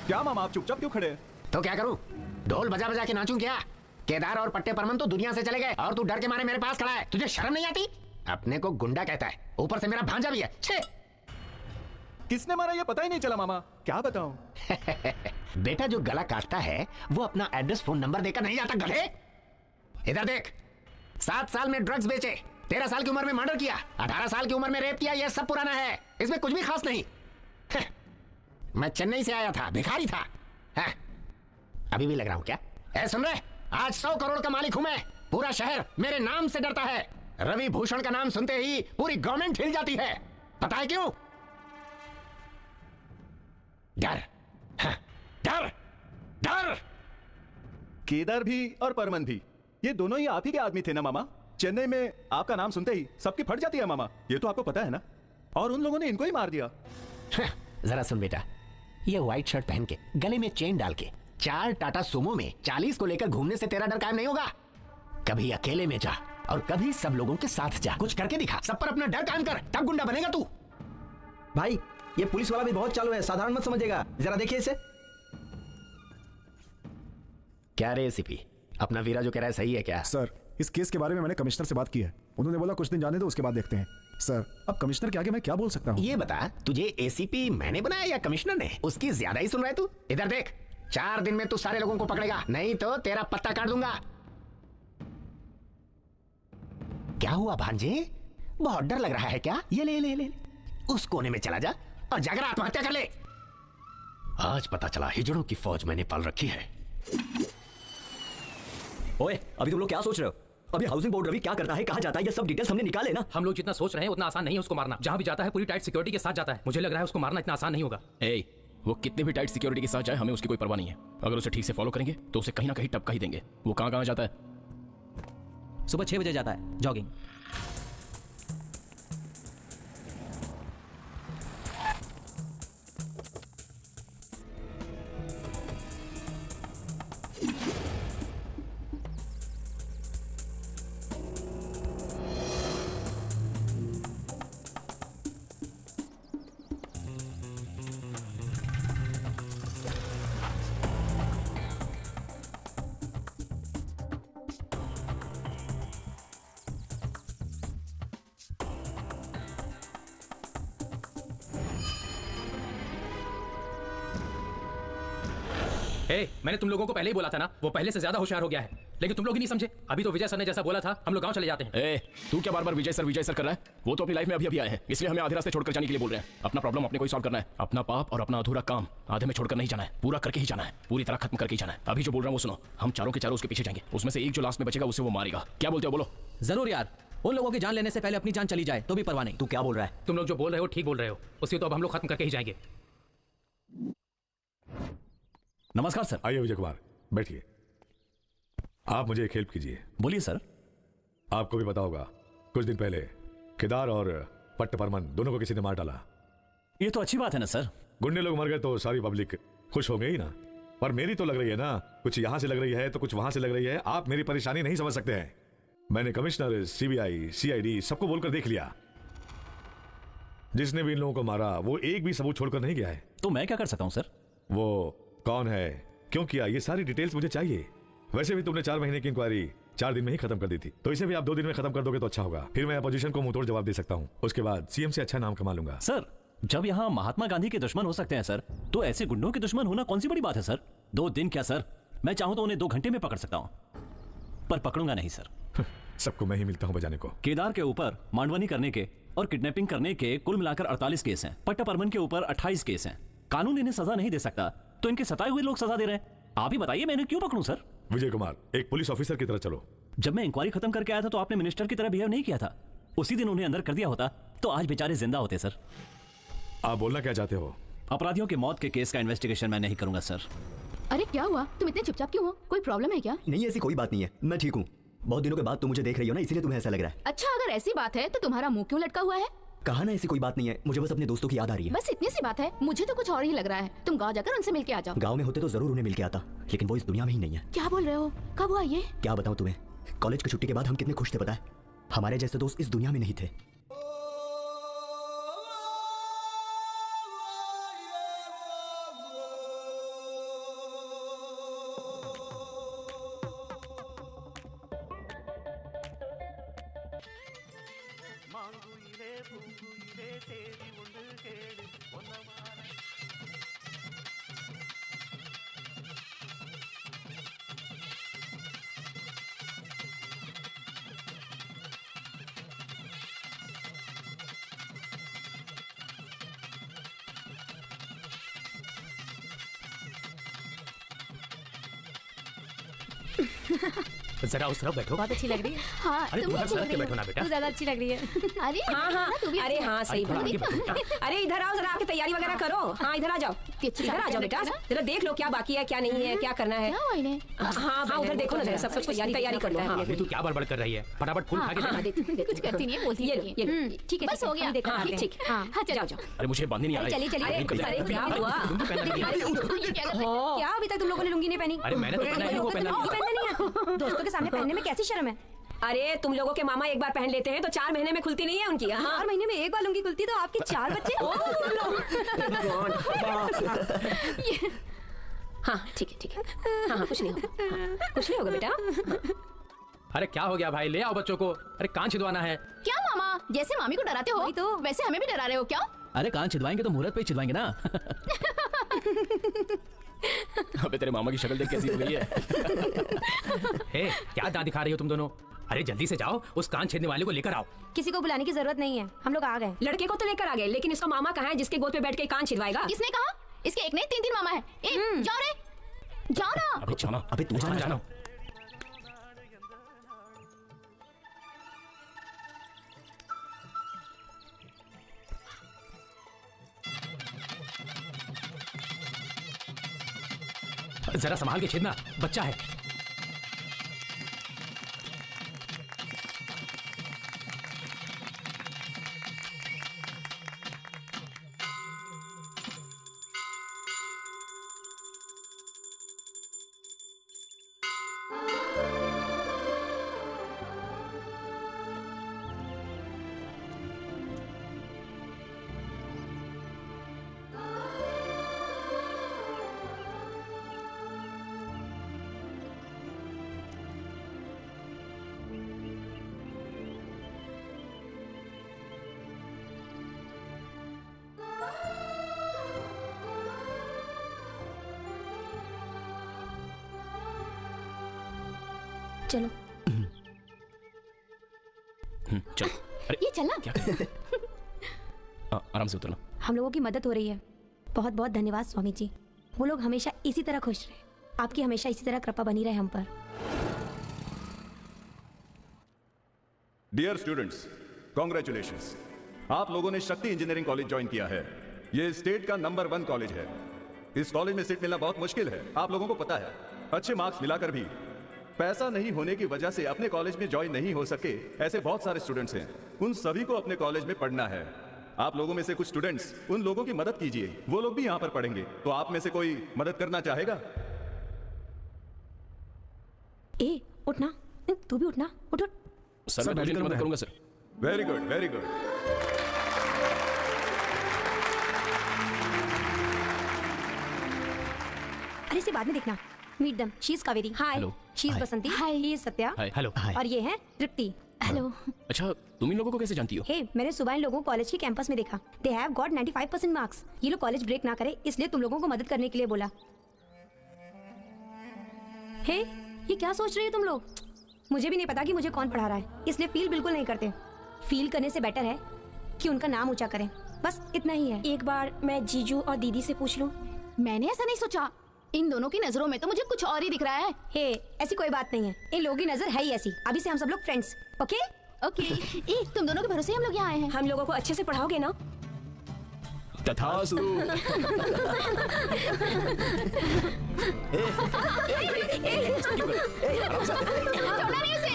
C: क्या मामा आप चुपचाप क्यों खड़े हैं?
D: तो क्या करूं, ढोल बजा बजा के नाचूं क्या? केदार और पट्टे परमन तो दुनिया से चले गए और तू डर के मारे मेरे पास खड़ा है। तुझे शर्म नहीं आती? अपने को गुंडा कहता है, ऊपर से मेरा भांजा भी है। छे!
C: किसने मारा ये पता ही नहीं चला मामा, क्या बताऊं?
D: बेटा जो गला काटता है वो अपना एड्रेस फोन नंबर देकर नहीं जाता गधे। इधर देख, 7 साल में ड्रग्स बेचे, 13 साल की उम्र में मर्डर किया, 18 साल की उम्र में रेप किया, ये सब पुराना है, इसमें कुछ भी खास नहीं। मैं चेन्नई से आया था, भिखारी था। अभी भी लग रहा हूं क्या? सुन रहे, आज 100 करोड़ का मालिक हूं मैं। पूरा शहर मेरे नाम से डरता है। रवि भूषण का नाम सुनते ही पूरी गवर्नमेंट हिल जाती है। पता है क्यों? डर, डर, डर।
C: केदार भी और परमन भी, ये दोनों ही आप ही के आदमी थे ना मामा? चेन्नई में आपका नाम सुनते ही सबकी फट जाती है मामा, ये तो आपको पता है ना? और उन लोगों ने इनको ही मार दिया।
D: जरा सुन बेटा, ये व्हाइट शर्ट पहन के गले में चेन डाल के 4 टाटा सुमो में 40 को लेकर घूमने से तेरा डर कायम नहीं होगा। कभी अकेले में जा और कभी सब लोगों के साथ जा, कुछ करके दिखा, सब पर अपना डर कायम कर, तब गुंडा बनेगा तू।
J: भाई ये पुलिस वाला भी बहुत चालू है, साधारण मत समझिएगा, जरा देखिए इसे।
D: क्या रे एसीपी, अपना वीरा जो कह रहा है सही है क्या?
E: सर, इस केस के बारे में मैंने कमिश्नर से बात की है, उन्होंने बोला कुछ दिन जाने दो, उसके बाद देखते हैं। सर, अब कमिश्नर के आगे मैं क्या बोल सकता हूँ?
D: ये बता, तुझे एसीपी मैंने बनाया या कमिश्नर ने? उसकी ज्यादा ही सुन रहा है तू। इधर देख, 4 दिन में तू सारे लोगों को पकड़ेगा, नहीं तो तेरा पत्ता काट दूंगा। क्या हुआ भांजे, बहुत डर लग रहा है क्या? ये ले ले ले, उस कोने में चला जा और जाकर आत्महत्या कर ले। आज पता चला हिजड़ों की फौज मैंने पाल रखी है।
J: ओए, अभी तुम लोग क्या सोच रहे हो? अभी हाउसिंग बोर्ड रवि क्या करता है, कहाँ जाता है, ये सब डिटेल्स हमने निकाले ना।
M: हम लोग जितना सोच रहे हैं उतना आसान नहीं है उसको मारना। जहाँ भी जाता है पूरी टाइट सिक्योरिटी के साथ जाता है। मुझे लग रहा है उसको मारना इतना आसान नहीं होगा। ए, वो कितने भी टाइट सिक्योरिटी के साथ जाए हमें उसकी कोई परवाह नहीं है। अगर उसे ठीक से फॉलो करेंगे तो उसे कहीं ना कहीं टपका ही देंगे। वो कहाँ कहाँ जाता है?
G: सुबह 6 बजे जाता है जॉगिंग।
M: मैंने तुम लोगों को पहले ही बोला था ना, वो पहले से ज्यादा होशियार हो गया है, लेकिन तुम लोग ही नहीं समझे। अभी तो विजय सर ने जैसा बोला था, हम लोग गांव चले जाते हैं।
F: तू क्या बार बार विजय सर कर रहा है? वो तो अपनी लाइफ में अभी आए हैं, इसलिए हमें आधे रास्ते छोड़कर जाने के लिए बोल रहे हैं। अपना प्रॉब्लम अपने को ही सॉल्व करना है। अपना पाप और अपना अधूरा काम आधे में छोड़कर नहीं जाना है, पूरा करके ही जाना है, पूरी तरह खत्म करके ही जाना है। अभी जो बोल रहा हूँ वो सुनो, हम चारों के चारों उसके पीछे जाएंगे, उसमें से एक जो लास्ट में बचेगा उसे वो मारेगा। क्या बोलते हो, बोलो।
G: जरूर यार, उन लोगों की जान लेने से पहले अपनी जान चली जाए तो भी परवाह नहीं।
J: तू क्या बोल रहा है?
M: तुम लोग जो बोल रहे हो ठीक बोल रहे हो, उसी तो अब हम लोग खत्म करके ही जाएंगे।
F: नमस्कार सर।
O: आइए विजय कुमार, बैठिए। आप मुझे एक हेल्प कीजिए।
F: बोलिए सर।
O: आपको भी पता होगा, कुछ दिन पहले केदार और पट्ट परमन दोनों को किसी ने मार डाला।
F: ये तो अच्छी बात है ना सर।
O: गुंडे लोग मर गए तो सारी पब्लिक खुश हो गई ना, पर मेरी तो लग रही है ना, कुछ यहां से लग रही है तो कुछ वहां से लग रही है। आप मेरी परेशानी नहीं समझ सकते हैं। मैंने कमिश्नर, सीबीआई, सीआईडी सबको बोलकर देख लिया। जिसने भी इन लोगों को मारा वो एक भी सबूत छोड़कर नहीं गया है।
F: तो मैं क्या कर सकता हूं सर?
O: वो कौन है, क्यों किया, ये सारी डिटेल्स मुझे चाहिए। वैसे भी तुमने 4 महीने की इंक्वायरी 4 दिन में ही खत्म कर दी थी, तो इसे भी आप 2 दिन में खत्म कर दोगे तो अच्छा होगा। फिर मैं अपोजिशन को मुंहतोड़ जवाब दे सकता हूँ। उसके बाद सीएम से अच्छा नाम कमा लूंगा।
F: सर, जब यहाँ महात्मा गांधी के दुश्मन हो सकते हैं सर, तो ऐसे गुंडों के दुश्मन होना कौन सी बड़ी बात है सर? 2 दिन क्या सर, मैं चाहूं तो उन्हें 2 घंटे में पकड़ सकता हूँ, पर पकड़ूंगा नहीं सर।
O: सबको मैं ही मिलता हूँ बजाने को।
F: केदार के ऊपर मांडवनी करने के और किडनैपिंग करने के कुल मिलाकर 48 केस हैं। पट्टा परमन के ऊपर 28 केस हैं। कानून इन्हें सजा नहीं दे सकता, तो इनके सताए हुए लोग सजा दे रहे हैं। आप ही बताइए, मैं इन्हें क्यों पकड़ूं सर?
O: विजय कुमार, एक पुलिस ऑफिसर की तरह चलो।
F: जब मैं इंक्वायरी खत्म करके आया था तो आपने मिनिस्टर की तरह बिहेव नहीं किया था। उसी दिन उन्हें अंदर कर दिया होता तो आज बेचारे जिंदा होते सर।
O: आप बोलना क्या चाहते हो?
F: अपराधियों के मौत के केस का इन्वेस्टिगेशन मैं नहीं करूंगा सर।
H: अरे क्या हुआ, तुम इतने चुपचाप क्यों हो? कोई प्रॉब्लम है क्या?
J: नहीं, ऐसी कोई बात नहीं है, मैं ठीक हूँ। बहुत दिनों के बाद तुम मुझे देख रही हो ना, इसीलिए तुम्हें ऐसा लग रहा है।
H: अच्छा, अगर ऐसी बात है तो तुम्हारा मुंह क्यों लटका हुआ है?
J: कहा ना ऐसी कोई बात नहीं है, मुझे बस अपने दोस्तों की याद आ रही है।
H: बस इतनी सी बात है? मुझे तो कुछ और ही लग रहा है। तुम गाँव जाकर उनसे मिलके आ जाओ।
J: गाँव में होते तो जरूर उन्हें मिलके आता, लेकिन वो इस दुनिया में ही नहीं है।
H: क्या बोल रहे हो? कब हुआ ये?
J: क्या बताऊं तुम्हें, कॉलेज की छुट्टी के बाद हम कितने खुश थे पता है। हमारे जैसे दोस्त इस दुनिया में नहीं थे।
M: जरा उस तरफ बैठो।
K: बहुत अच्छी लग रही है।
H: हाँ,
M: अरे तुम सड़क पे बैठो ना बेटा।
K: तू ज्यादा अच्छी लग रही है।
H: अरे
K: हाँ हाँ,
H: तू भी
K: अरे हाँ सही बात। अरे इधर आओ, जरा आके तैयारी वगैरह करो। हाँ इधर आ जाओ।
N: इधर आ जाओ बेटा, जरा देख लो क्या बाकी है, क्या नहीं है, क्या करना है। हाँ उधर देखो ना, सब कुछ तैयारी कर लो। हाँ
M: तू क्या बड़बड़ कर रही है, फटाफट फूल खा के
H: कुछ करती नहीं है, बोलती है। ठीक है, बस हो गया।
N: ठीक, हाँ जाओ जाओ।
M: अरे मुझे बांधने नहीं आ रही।
K: चलिए
N: क्या हुआ?
K: क्या अभी तक तुम लोगों ने लुंगी नहीं पहनी?
M: अरे मैंने तो पहना है, वो पहना है।
K: पहनना नहीं है, दोस्तों के सामने पहनने में कैसी शर्म है?
N: अरे तुम लोगों के मामा एक बार पहन लेते हैं तो 4 महीने में खुलती नहीं है उनकी।
K: 4 महीने में एक बार लुंगी खुलती तो आपके 4 बच्चे।
N: हाँ ठीक है। हाँ कुछ नहीं होगा, कुछ नहीं होगा बेटा।
M: अरे क्या हो गया भाई, ले आओ बच्चों को। अरे कान छिदवाना है।
H: क्या मामा, जैसे मामी को डराते हो तो वैसे हमें भी डरा रहे हो क्या?
G: अरे कान छिदवाएंगे तो मुहूर्त पे ही छिदवाएंगे ना।
M: अबे तेरे मामा की शक्ल देख कैसी हो गई है। हे, क्या दांत दिखा रही हो तुम दोनों? अरे जल्दी से जाओ, उस कान छेदने वाले को लेकर आओ।
K: किसी को बुलाने की जरूरत नहीं है, हम लोग आ गए।
N: लड़के को तो लेकर आ गए, लेकिन इसका मामा कहाँ है जिसके गोद पे बैठ के कान छिदवाएगा?
H: किसने कहा? इसके एक नहीं 3 मामा है। जाओ रे, जाओ ना।
M: अबे जाना, अबे तू जाना। जरा संभाल के छेदना, बच्चा है।
K: चलो
M: चलो। अरे
H: ये चलना।
M: क्या आराम से उतरना।
K: हम लोगों की मदद हो रही है, बहुत बहुत धन्यवाद स्वामी जी। वो लोग हमेशा इसी तरह खुश रहे, आपकी हमेशा इसी तरह कृपा बनी रहे हम पर।
C: डियर स्टूडेंट्स, कॉन्ग्रेचुलेशंस, आप लोगों ने शक्ति इंजीनियरिंग कॉलेज ज्वाइन किया है। ये स्टेट का नंबर 1 कॉलेज है। इस कॉलेज में सीट मिलना बहुत मुश्किल है, आप लोगों को पता है। अच्छे मार्क्स मिलाकर भी पैसा नहीं होने की वजह से अपने कॉलेज में ज्वाइन नहीं हो सके, ऐसे बहुत सारे स्टूडेंट्स हैं। उन सभी को अपने कॉलेज में पढ़ना है। आप लोगों में से कुछ स्टूडेंट्स उन लोगों की मदद कीजिए, वो लोग भी यहाँ पर पढ़ेंगे। तो आप में से कोई मदद करना चाहेगा?
K: ए उठना, तू भी उठना, उठ।
M: सर मैं मदद करूंगा sir.
C: Very good, very good.
K: अरे इसे बाद में देखना। Meet them, she is Kaveri. Hi, she is Basanti. Hi, he is Satya.
M: Hello.
K: और ये है तृप्ति। हेलो।
M: अच्छा, तुम इन लोगों को कैसे जानती हो?
K: हे, मैंने सुबह इन लोगों को कॉलेज के कैंपस में देखा। They have got 95% marks. ये लोग कॉलेज ब्रेक ना करे, इसलिए तुम लोगों को मदद करने के लिए बोला। हे, ये क्या सोच रही हो तुम लोग? मुझे भी नहीं पता कि मुझे कौन पढ़ा रहा है, इसलिए फील बिल्कुल नहीं करते। फील करने से बेटर है कि उनका नाम ऊंचा करें, बस इतना ही है। एक बार मैं जीजू और दीदी से पूछ लूं।
H: मैंने ऐसा नहीं सोचा, इन दोनों की नजरों में तो मुझे कुछ और ही दिख रहा है।
K: हे, ऐसी कोई बात नहीं है, इन लोगों की नजर है ही ऐसी। अभी से हम सब लोग फ्रेंड्स, ओके?
H: ओके। ए, तुम दोनों के भरोसे हम लोग यहाँ आए हैं।
N: हम लोगों को अच्छे से पढ़ाओगे ना?
M: तथास्तु।
H: छोड़ना नहीं उसे।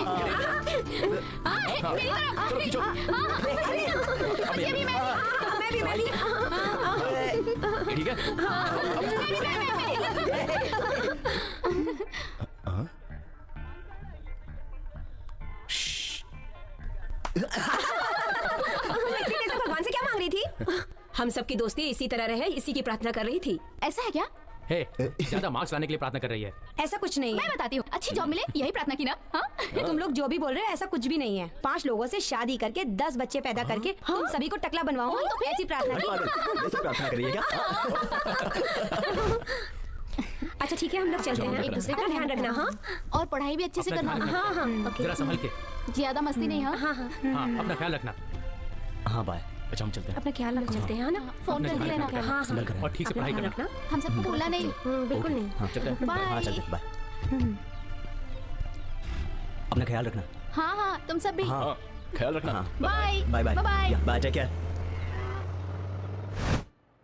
H: मेरी तरफ।
M: ठीक है।
N: भगवान से क्या मांग रही थी? हम सबकी दोस्ती इसी तरह रहे, इसी की प्रार्थना कर रही थी।
H: ऐसा है क्या?
M: हे, ज्यादा मार्क्स लाने के लिए प्रार्थना कर रही है।
K: ऐसा कुछ नहीं है।
H: मैं बताती हूँ, अच्छी जॉब मिले यही प्रार्थना की ना। हाँ?
K: तुम लोग जो भी बोल रहे हो ऐसा कुछ भी नहीं है। 5 लोगों से शादी करके 10 बच्चे पैदा करके तुम सभी को टकला बनवाऊंगी, तो ऐसी प्रार्थना की।
J: ऐसी प्रार्थना करिए क्या?
N: अच्छा ठीक है, हम लोग चलते हैं।
H: एक दूसरे का
N: ध्यान रखना। हाँ,
H: और पढ़ाई भी अच्छे से करना।
N: हाँ हाँ,
M: जरा संभल के।
H: ज्यादा मस्ती नहीं। हाँ
K: हाँ।
M: अपना ख्याल रखना।
J: हाँ बाय।
M: अच्छा हम चलते हैं।
K: अपना ख्याल रख, चलते हैं ना।
H: फोन कर दिया ना।
K: हाँ
M: और ठीक से पढ़ाई करना।
H: हम सबको भूलना नहीं।
K: बिल्कुल नहीं।
J: हाँ चलते हैं।
H: बाय।
J: हाँ चलते हैं, बाय। अपना ख्याल रखना।
H: हाँ हाँ, तुम सब भी।
J: हाँ
M: ख्याल रखना।
H: Bye
J: bye bye
H: bye.
J: Bye, take care.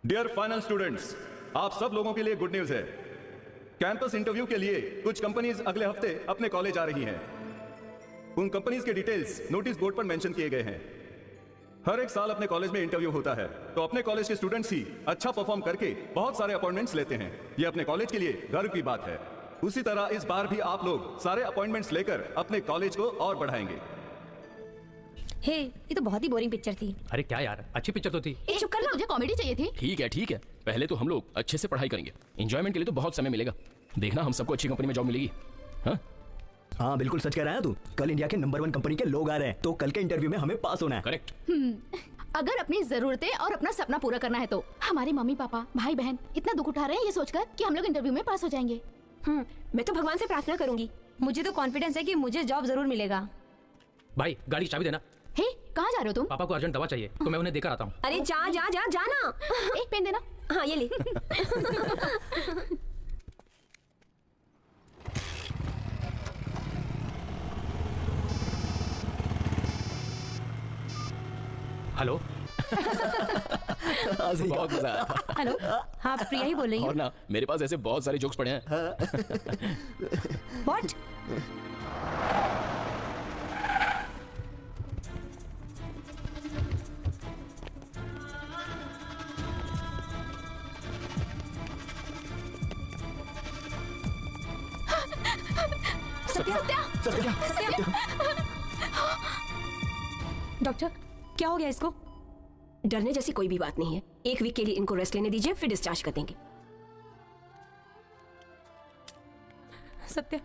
C: Dear final students, आप सब लोगों के लिए गुड न्यूज है। कैंपस इंटरव्यू के लिए कुछ कंपनीज अगले हफ्ते अपने कॉलेज आ रही हैं। उन कंपनीज के डिटेल्स नोटिस बोर्ड पर मेंशन किए गए हैं। हर एक साल अपने कॉलेज में इंटरव्यू होता है, तो अपने कॉलेज के स्टूडेंट्स ही अच्छा परफॉर्म करके बहुत सारे अपॉइंटमेंट्स लेते हैं। ये अपने कॉलेज के लिए गर्व की बात है। उसी तरह इस बार भी आप लोग सारे अपॉइंटमेंट्स लेकर अपने कॉलेज को और बढ़ाएंगे।
K: हे, ये तो बहुत ही बोरिंग पिक्चर थी।
M: अरे क्या यार, अच्छी पिक्चर तो थी।
H: चुप कर, तुझे कॉमेडी चाहिए थी।
M: ठीक है, पहले तो हम लोग अच्छे से पढ़ाई करेंगे। एंजॉयमेंट के लिए तो बहुत समय मिलेगा। देखना हम सबको अच्छी कंपनी में जॉब मिलेगी।
J: हाँ बिल्कुल सच कह रहा है तू। कल इंडिया के नंबर 1 कंपनी के लोग आ रहे हैं, तो कल के इंटरव्यू में हमें पास होना है।
M: करेक्ट।
H: अगर अपनी जरूरतें और अपना सपना पूरा करना है तो हमारे मम्मी पापा भाई बहन इतना दुख उठा रहे हैं ये सोचकर कि हम लोग इंटरव्यू में पास हो जाएंगे।
K: मैं तो भगवान से प्रार्थना करूंगी। मुझे तो कॉन्फिडेंस है कि मुझे जॉब जरूर मिलेगा।
M: भाई गाड़ी चाबी देना।
H: हे, कहाँ जा रहे हो तुम?
M: पापा को अर्जेंट दवा चाहिए, तो मैं उन्हें देकर आता हूँ।
K: अरे जाना।
H: एक पेन देना।
K: हाँ ये ले।
M: हेलो। बहुत मजा आया।
K: हेलो, हाँ प्रिया ही बोल रही हूँ।
M: और ना मेरे पास ऐसे बहुत सारे जोक्स पड़े हैं।
K: What? सत्या। डॉक्टर, क्या हो गया इसको?
N: डरने जैसी कोई भी बात नहीं है। 1 वीक के लिए इनको रेस्ट लेने दीजिए, फिर डिस्चार्ज कर देंगे।
K: सत्या,